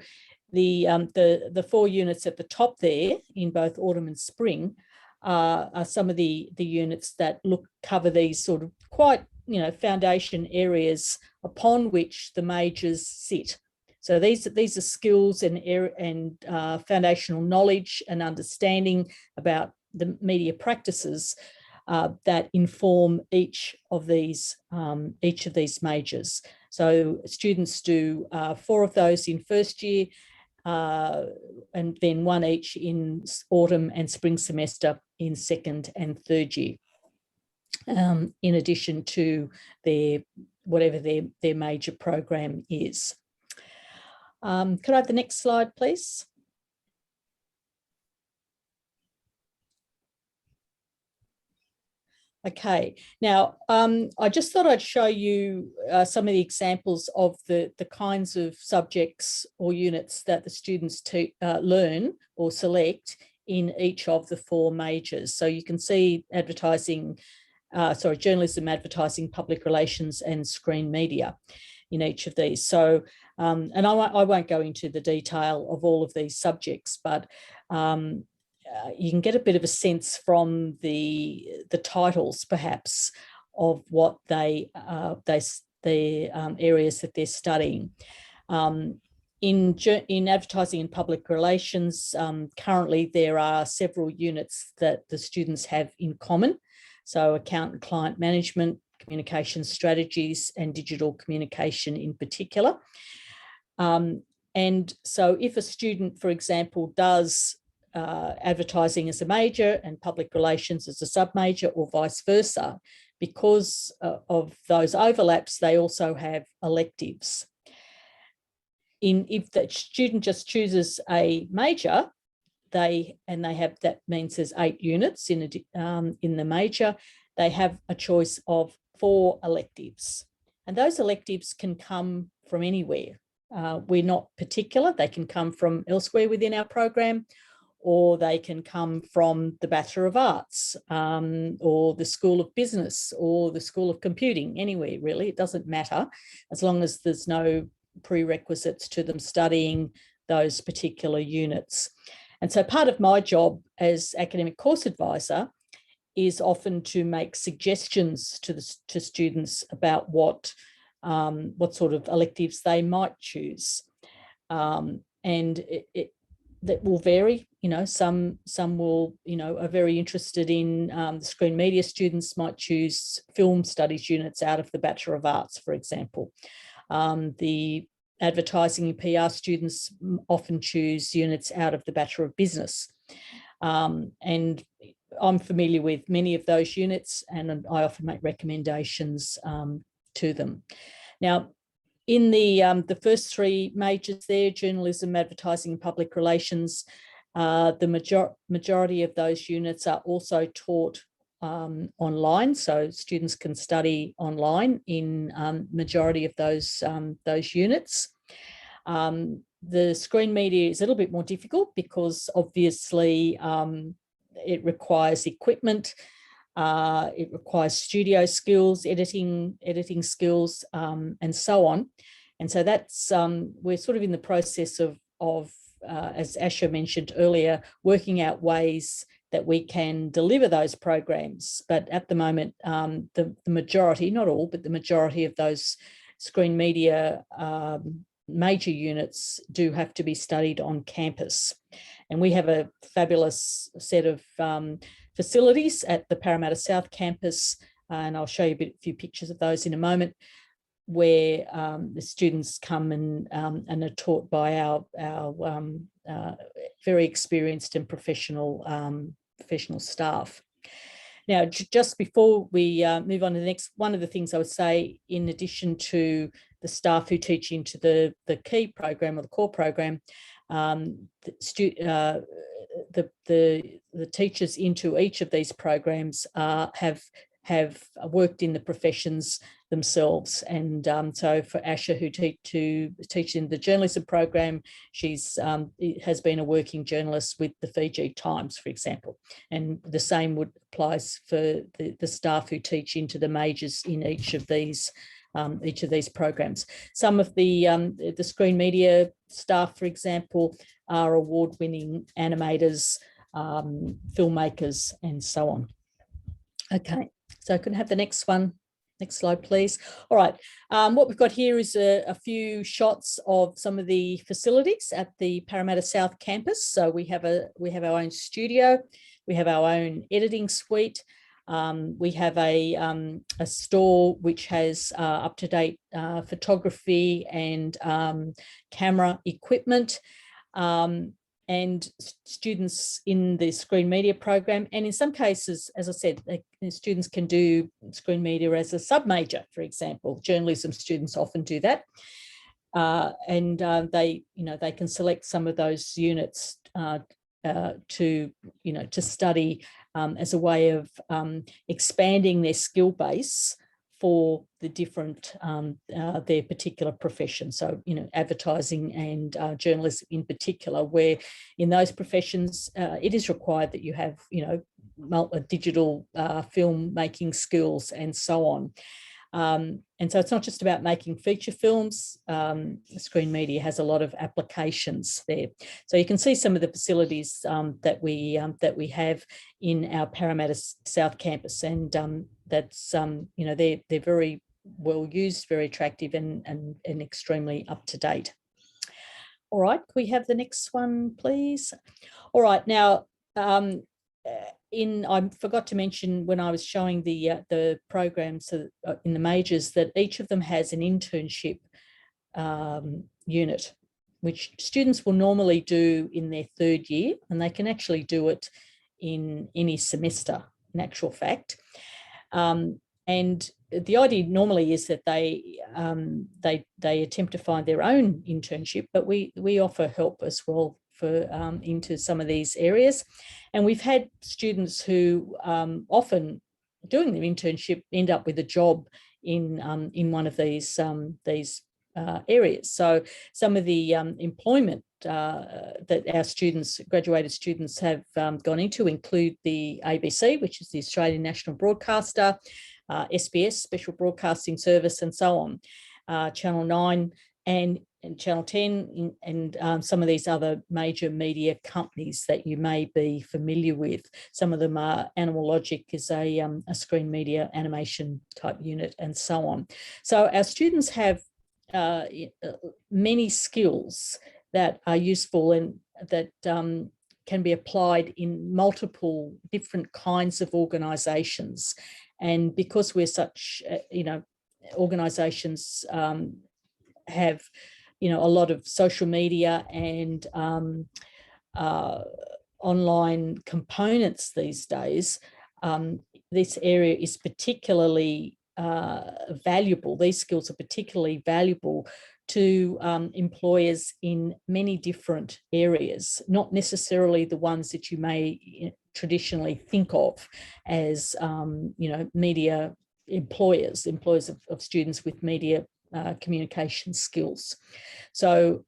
the 4 units at the top there in both autumn and spring are some of the units that cover these sort of quite, foundation areas upon which the majors sit. So these are skills and foundational knowledge and understanding about the media practices that inform each of these majors. So students do 4 of those in first year, and then 1 each in autumn and spring semester in second and third year, in addition to whatever their major program is. Could I have the next slide, please? Okay, now I just thought I'd show you some of the examples of the kinds of subjects or units that the students learn or select in each of the 4 majors. So you can see journalism, advertising, public relations, and screen media in each of these. So, and I won't go into the detail of all of these subjects, but you can get a bit of a sense from the titles, perhaps, of what the areas that they're studying. In advertising and public relations, currently there are several units that the students have in common. So account and client management, communication strategies, and digital communication in particular. And so if a student, for example, does advertising as a major and public relations as a sub-major, or vice versa, because of those overlaps, they also have electives. If the student just chooses a major, that means there's 8 units in the major, they have a choice of 4 electives. And those electives can come from anywhere. We're not particular. They can come from elsewhere within our program, or they can come from the Bachelor of Arts, or the School of Business, or the School of Computing, anywhere really. It doesn't matter, as long as there's no prerequisites to them studying those particular units. And so part of my job as academic course advisor is often to make suggestions to students about what sort of electives they might choose. And that will vary. Some will, are very interested in the screen media students might choose film studies units out of the Bachelor of Arts, for example. The advertising and PR students often choose units out of the Bachelor of Business. And I'm familiar with many of those units, and I often make recommendations to them. Now, in the first 3 majors there, journalism, advertising, and public relations, the majority of those units are also taught online, so students can study online in majority of those units. The screen media is a little bit more difficult because obviously it requires equipment, it requires studio skills, editing skills, and so on. And so that's we're sort of in the process of as Asha mentioned earlier, working out ways that we can deliver those programs. But at the moment, the majority, not all, but the majority of those screen media major units do have to be studied on campus. And we have a fabulous set of facilities at the Parramatta South campus, and I'll show you a few pictures of those in a moment, where the students come and are taught by our very experienced and professional staff. Now, just before we move on to the next, one of the things I would say, in addition to the staff who teach into the key program or the core program, the teachers into each of these programs have worked in the professions themselves. And so for Asha, who teach in the journalism program, she's has been a working journalist with the Fiji Times, for example. And the same applies for the staff who teach into the majors in each of these programs. Some of the screen media staff, for example, are award-winning animators, filmmakers and so on. Okay, so I can have the next one. Next slide, please. All right, what we've got here is a few shots of some of the facilities at the Parramatta South campus. So we have our own studio, we have our own editing suite, we have a store which has up-to-date photography and camera equipment. And students in the screen media program. And in some cases, as I said, students can do screen media as a sub-major, for example. Journalism students often do that. They can select some of those units to study as a way of expanding their skill base for the different, their particular profession. So, advertising and journalism in particular, where in those professions, it is required that you have, digital film making skills and so on. And so it's not just about making feature films. Screen media has a lot of applications there. So you can see some of the facilities that we have in our Parramatta South campus, and that's they're very well used, very attractive, and extremely up to date. All right, can we have the next one, please? All right, now I forgot to mention when I was showing the programs in the majors that each of them has an internship unit, which students will normally do in their third year, and they can actually do it in any semester, in actual fact. And the idea normally is that they attempt to find their own internship, but we offer help as well for into some of these areas. And we've had students who often doing their internship end up with a job in one of these areas. So some of the employment that our students, graduated students, have gone into include the ABC, which is the Australian National Broadcaster, SBS, Special Broadcasting Service, and so on, Channel 9 and Channel 10, and some of these other major media companies that you may be familiar with. Some of them are Animal Logic is a screen media animation type unit, and so on. So our students have many skills that are useful and that can be applied in multiple different kinds of organisations. And because we're such, organisations have, a lot of social media and online components these days, this area is particularly valuable. These skills are particularly valuable to employers in many different areas, not necessarily the ones that you may traditionally think of as, media employers of students with media communication skills. So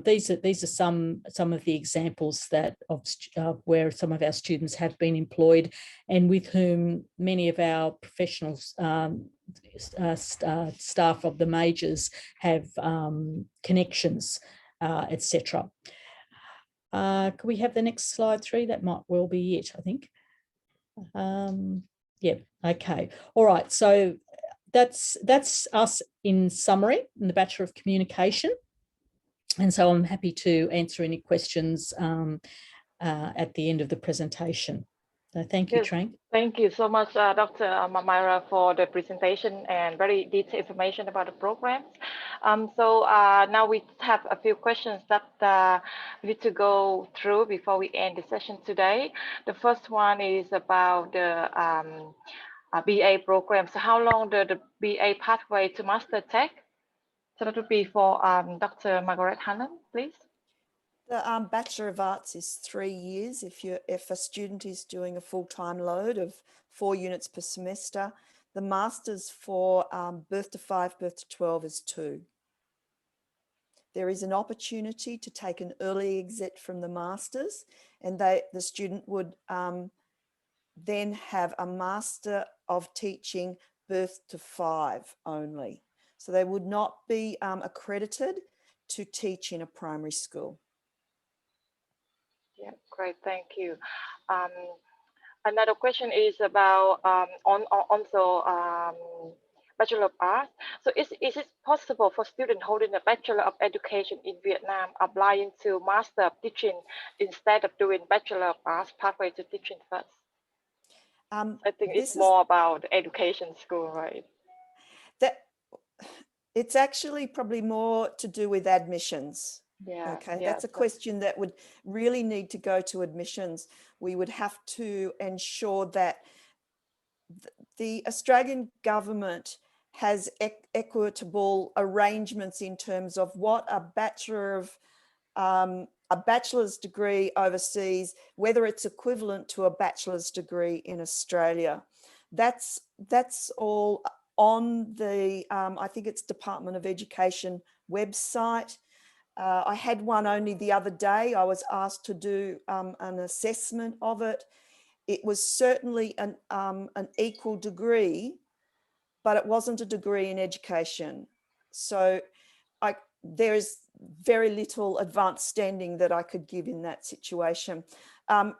these are some of the examples of where some of our students have been employed, and with whom many of our professionals, staff of the majors have connections, etc. Can we have the next slide 3? That might well be it, I think. Yeah, okay. All right, so that's us in summary in the Bachelor of Communication. And so I'm happy to answer any questions at the end of the presentation. So thank you, Trang. Thank you so much, Dr. Myra, for the presentation and very detailed information about the programs. So now we have a few questions that we need to go through before we end the session today. The first one is about the BA program. So how long the BA pathway to master take? So that would be for Dr. Magaret Hanlon, please. The Bachelor of Arts is 3 years if a student is doing a full-time load of 4 units per semester. The Masters for birth to 5, birth to 12 is 2. There is an opportunity to take an early exit from the Masters, and the student would then have a Master of Teaching birth to 5 only. So they would not be accredited to teach in a primary school. Yeah, great, thank you. Another question is about Bachelor of Arts. So is it possible for students holding a Bachelor of Education in Vietnam applying to Master of Teaching instead of doing Bachelor of Arts pathway to teaching first? I think it's more about education school, right? It's actually probably more to do with admissions. Yeah. Okay, yeah, that's a question that would really need to go to admissions. We would have to ensure that the Australian government has equitable arrangements in terms of what a bachelor's degree overseas, whether it's equivalent to a bachelor's degree in Australia. That's all on the, I think it's Department of Education website. I had one only the other day. I was asked to do an assessment of it. It was certainly an equal degree, but it wasn't a degree in education. So there is very little advanced standing that I could give in that situation.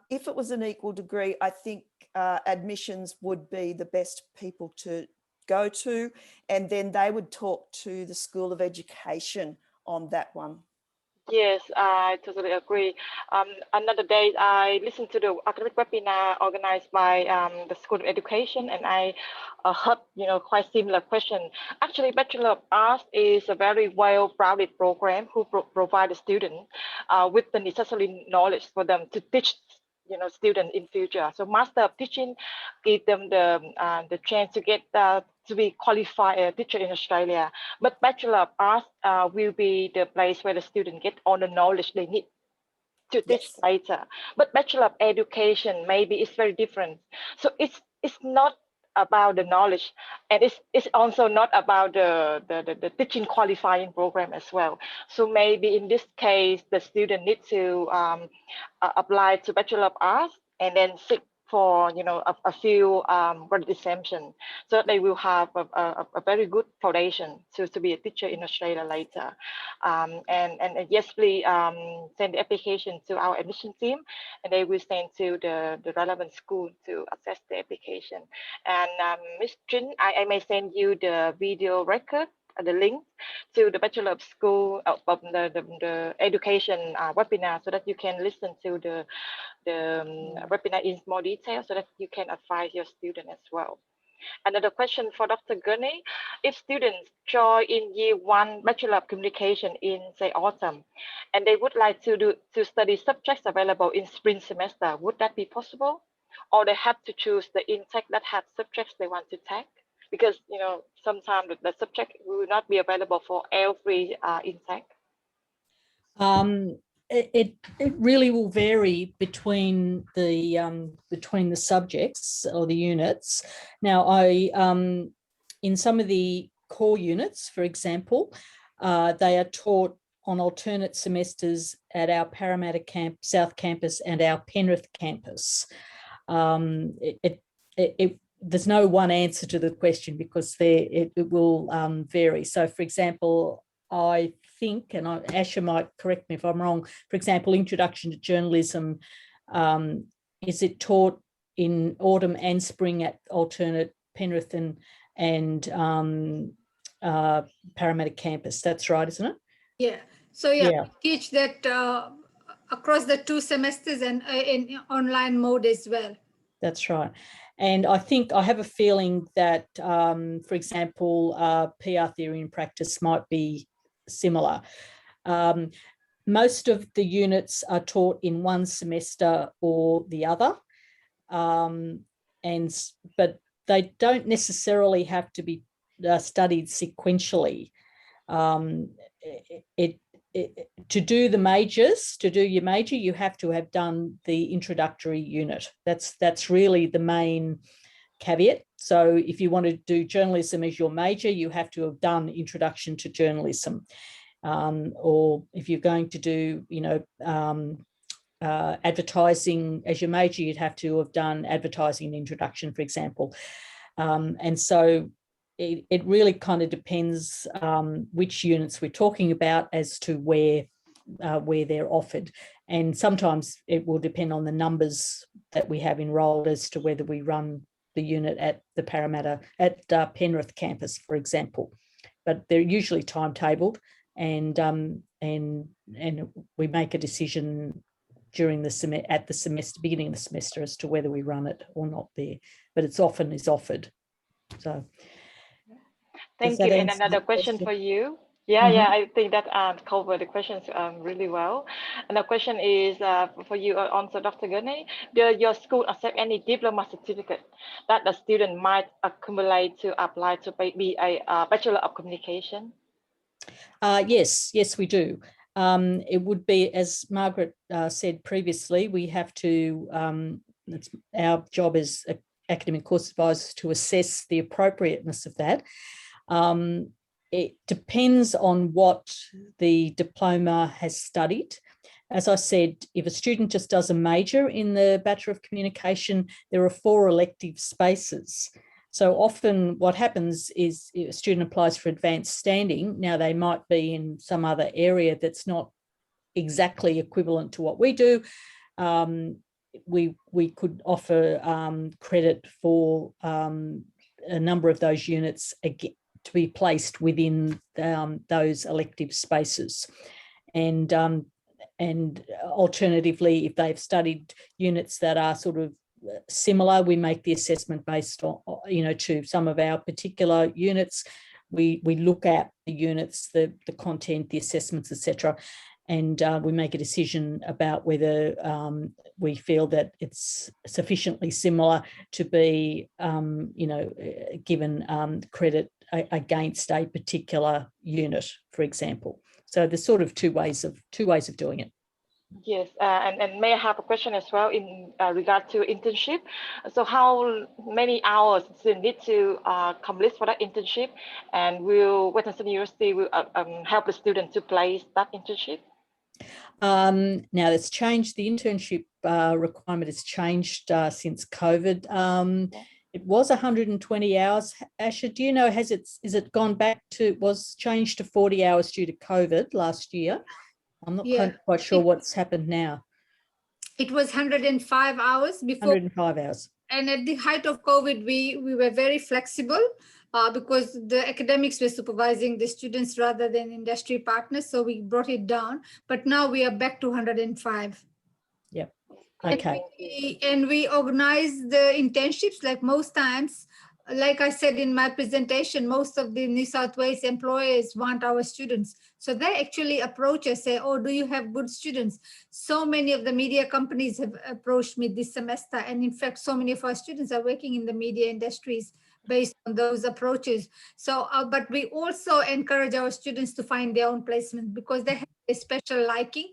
If it was an equal degree, I think admissions would be the best people to go to, and then they would talk to the School of Education on that one. Yes, I totally agree. Another day, I listened to the academic webinar organized by the School of Education, and I heard, quite similar question. Actually, Bachelor of Arts is a very well-rounded program who provide the student with the necessary knowledge for them to teach students in future. So Master of Teaching give them the chance to get to be qualified a teacher in Australia. But Bachelor of Arts will be the place where the student get all the knowledge they need to teach later. But Bachelor of Education maybe is very different. So it's not about the knowledge, and it's also not about the teaching qualifying program as well. So maybe in this case, the student needs to apply to Bachelor of Arts and then seek for a few credit exemption, so they will have a very good foundation to be a teacher in Australia later. And yes, please send the application to our admission team, and they will send to the relevant school to assess the application. And Ms. Jin, I may send you the video record, the link to the Bachelor of School of the education webinar, so that you can listen to the webinar in more detail, so that you can advise your student as well. Another question for Dr. Gurney: if students join in year 1 Bachelor of Communication in, say, autumn, and they would like to study subjects available in spring semester, would that be possible? Or they have to choose the intake that have subjects they want to take? Because sometimes the subject will not be available for every intake. It really will vary between the subjects or the units. Now, in some of the core units, for example, they are taught on alternate semesters at our Parramatta South Campus and our Penrith campus. There's no one answer to the question, because it will vary. So, for example, I think, and Asha might correct me if I'm wrong, for example, Introduction to Journalism, is it taught in autumn and spring at alternate Penrith and Parramatta campus? That's right, isn't it? Yeah. So teach that across the 2 semesters and in online mode as well. That's right. And I think I have a feeling that, for example, PR theory and practice might be similar. Most of the units are taught in one semester or the other, but they don't necessarily have to be studied sequentially. To do the majors, to do your major, you have to have done the introductory unit. That's really the main caveat. So if you want to do journalism as your major, you have to have done Introduction to Journalism. Or if you're going to do, advertising as your major, you'd have to have done advertising introduction, for example. And so it really kind of depends which units we're talking about as to where they're offered. And sometimes it will depend on the numbers that we have enrolled as to whether we run the unit at the Parramatta, at Penrith campus, for example. But they're usually timetabled, and we make a decision during the at the semester, beginning of the semester, as to whether we run it or not there. But it's often is offered. So thank you. And another question for you. Yeah, yeah, I think that covered the questions really well. And the question is for you also, Dr. Gurney. Does your school accept any diploma certificate that the student might accumulate to apply to be a Bachelor of Communication? Yes, we do. It would be, as Magaret said previously, we have to, our job as academic course advisors to assess the appropriateness of that. It depends on what the diploma has studied. As I said, if a student just does a major in the Bachelor of Communication, there are 4 elective spaces. So often what happens is a student applies for advanced standing. Now they might be in some other area that's not exactly equivalent to what we do. We could offer credit for a number of those units to be placed within those elective spaces. And alternatively, if they've studied units that are sort of similar, we make the assessment based on, to some of our particular units. We look at the units, the content, the assessments, etc., and we make a decision about whether we feel that it's sufficiently similar to be, given credit against a particular unit, for example. So there's sort of two ways of doing it. Yes, and may I have a question as well in regard to internship? So how many hours do you need to complete for that internship, and will Western Sydney University will help the student to place that internship? Now it's changed. The internship requirement has changed since COVID. It was 120 hours. Asha, do you know, is it gone back to, was changed to 40 hours due to COVID last year? I'm not quite sure what's happened now. It was 105 hours before. 105 hours. And at the height of COVID, we were very flexible because the academics were supervising the students rather than industry partners. So we brought it down, but now we are back to 105. Yep. Okay. And we organize the internships like most times. Like I said in my presentation, most of the New South Wales employers want our students. So they actually approach us, say, oh, do you have good students? So many of the media companies have approached me this semester. And in fact, so many of our students are working in the media industries based on those approaches. So, but we also encourage our students to find their own placement because they have a special liking,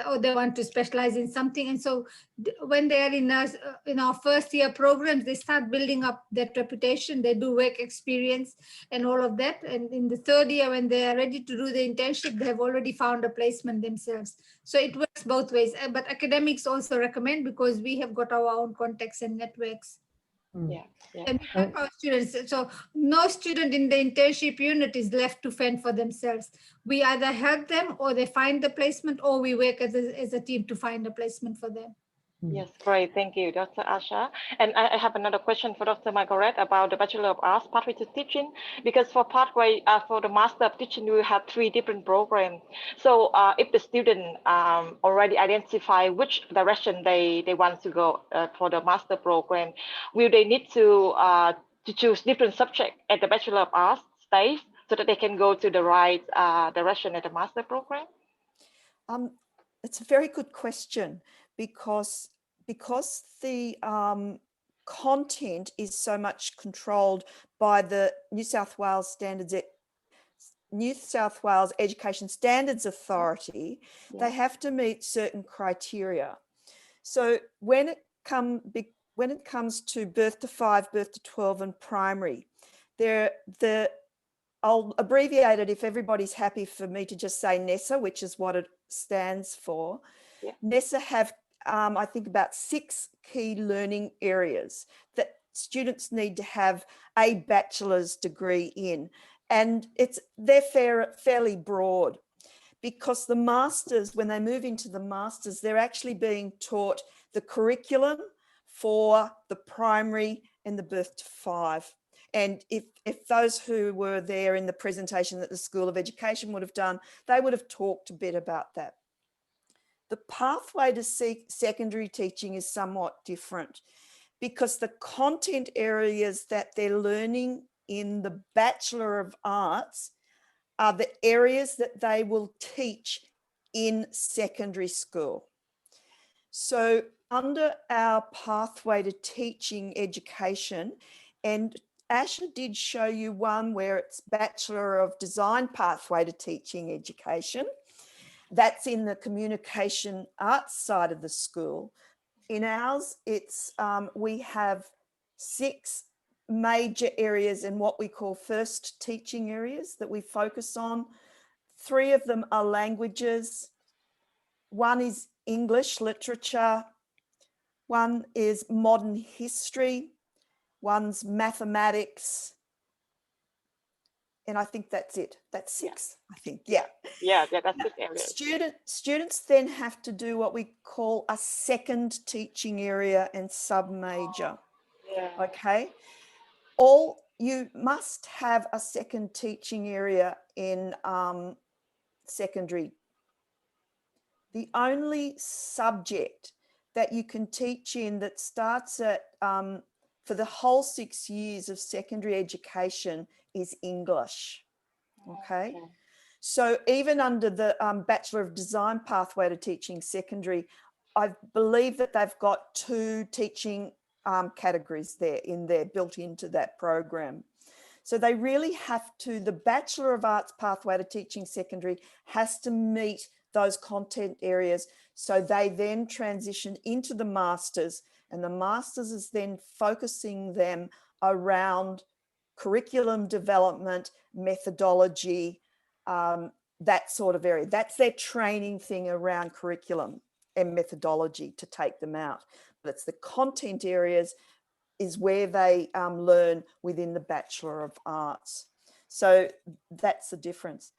or they want to specialize in something. And so when they are in our first year programs, they start building up that reputation. They do work experience and all of that. And in the third year, when they are ready to do the internship, they have already found a placement themselves. So it works both ways. But academics also recommend because we have got our own contacts and networks. Yeah. And we help our students. So no student in the internship unit is left to fend for themselves. We either help them or they find the placement, or we work as a team to find a placement for them. Yes, great. Thank you, Dr. Asha. And I have another question for Dr. Magaret about the Bachelor of Arts pathway to teaching, because for pathway, for the Master of Teaching, we have 3 different programs. So if the student already identify which direction they want to go for the Master program, will they need to choose different subject at the Bachelor of Arts stage so that they can go to the right direction at the Master program? It's a very good question. Because the content is so much controlled by the New South Wales Education Standards Authority, they have to meet certain criteria. So when it comes to birth to 5, birth to 12 and primary, I'll abbreviate it if everybody's happy for me to just say NESA, which is what it stands for. NESA have, I think, about 6 key learning areas that students need to have a bachelor's degree in. And they're fairly broad. because the masters, when they move into the masters, they're actually being taught the curriculum for the primary and the birth to 5. And if those who were there in the presentation that the School of Education would have done, they would have talked a bit about that. The pathway to secondary teaching is somewhat different, because the content areas that they're learning in the Bachelor of Arts are the areas that they will teach in secondary school. So under our pathway to teaching education, and Asha did show you one where it's Bachelor of Design pathway to teaching education. That's in the communication arts side of the school. In ours, it's we have 6 major areas in what we call first teaching areas that we focus on. 3 of them are languages. 1 is English literature. 1 is modern history. 1's mathematics. And I think that's it. That's 6, I think. Yeah. Yeah, that's 6 areas. Students then have to do what we call a second teaching area and sub-major. Yeah. Okay. You must have a second teaching area in secondary. The only subject that you can teach in that starts at for the whole 6 years of secondary education is English. Okay. So even under the Bachelor of Design pathway to teaching secondary, I believe that they've got 2 teaching categories there built into that program. So they really have to, the Bachelor of Arts pathway to teaching secondary has to meet those content areas. So they then transition into the Masters, and the Masters is then focusing them around curriculum development, methodology, that sort of area. That's their training thing around curriculum and methodology to take them out. But it's the content areas is where they learn within the Bachelor of Arts. So that's the difference.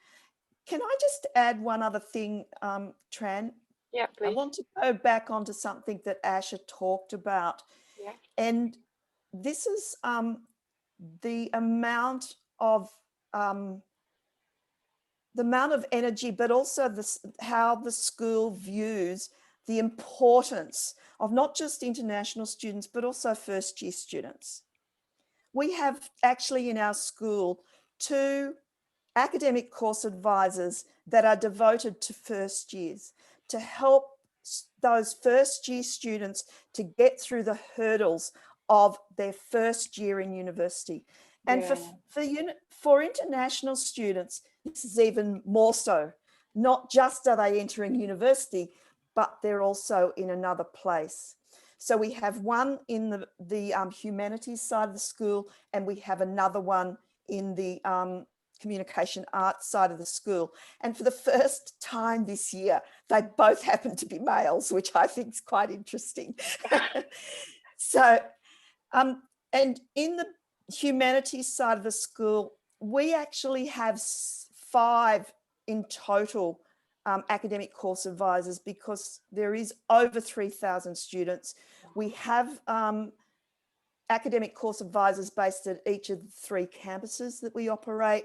Can I just add one other thing, Tran? Yeah, please. I want to go back onto something that Asha talked about. Yeah. And this is the amount of energy, but also how the school views the importance of not just international students, but also first-year students. We have actually in our school 2 academic course advisors that are devoted to first years to help those first-year students to get through the hurdles of their first year in university. And for international students, this is even more so. Not just are they entering university, but they're also in another place. So we have one in the humanities side of the school, and we have another one in the communication arts side of the school. And for the first time this year, they both happen to be males, which I think is quite interesting. So, and in the humanities side of the school, we actually have 5 in total academic course advisors, because there is over 3,000 students. We have academic course advisors based at each of the 3 campuses that we operate.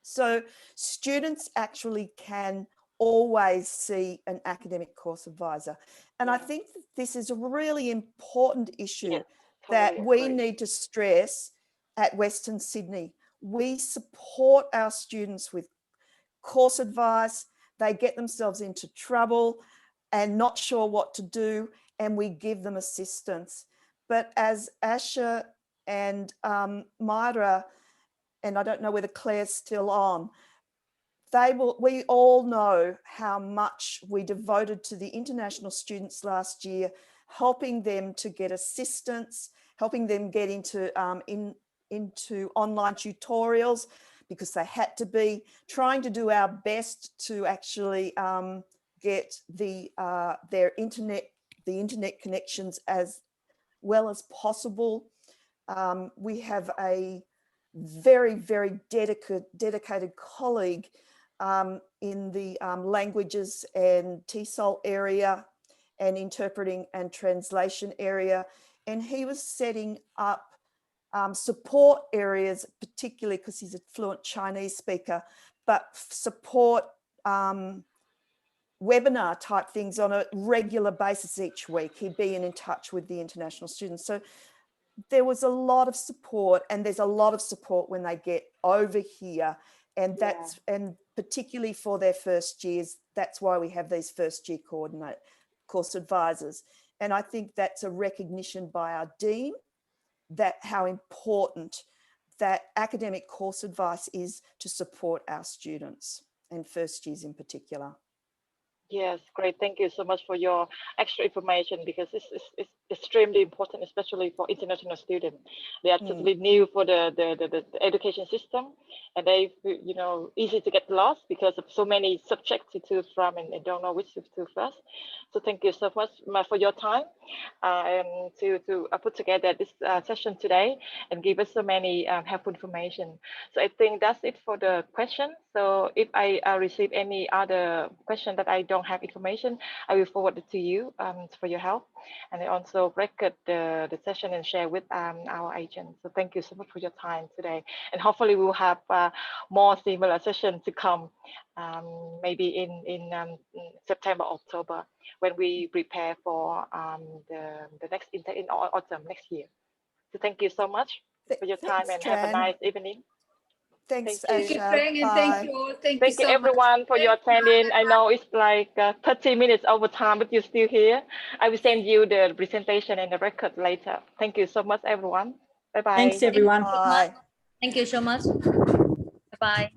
So students actually can always see an academic course advisor. And I think that this is a really important issue that we need to stress at Western Sydney. We support our students with course advice. They get themselves into trouble and not sure what to do, and we give them assistance. But as Asha and Myra, and I don't know whether Claire's still on, we all know how much we devoted to the international students last year, helping them to get assistance, helping them get into online tutorials, because they had to be, trying to do our best to actually get their internet connections as well as possible. We have a very, very dedicated colleague in the languages and TESOL area and interpreting and translation area. And he was setting up support areas, particularly because he's a fluent Chinese speaker, but support webinar type things on a regular basis each week. He'd be in touch with the international students. So there was a lot of support, and there's a lot of support when they get over here. And that's, and particularly for their first years, that's why we have these first year course advisors. And I think that's a recognition by our Dean that how important that academic course advice is to support our students and first years in particular. Yes, great. Thank you so much for your extra information, because it's extremely important, especially for international students. They are totally new for the education system, and they, you know, easy to get lost because of so many subjects to choose from, and they don't know which to choose first. So thank you so much for your time to put together this session today and give us so many helpful information. So I think that's it for the question. So if I receive any other question that I don't have information, I will forward it to you for your help. And I also record the session and share with our agent. So thank you so much for your time today. And hopefully we'll have more similar sessions to come, maybe in September, October, when we prepare for the next in autumn next year. So thank you so much for your time, and have a nice evening. Thanks, thank you. Asha. Thank you, and thank you all. Thank you so everyone much for your attending. I know it's like 30 minutes over time, but you're still here. I will send you the presentation and the record later. Thank you so much, everyone. Bye-bye. Thanks, everyone. Bye. Thank you so much. Bye-bye.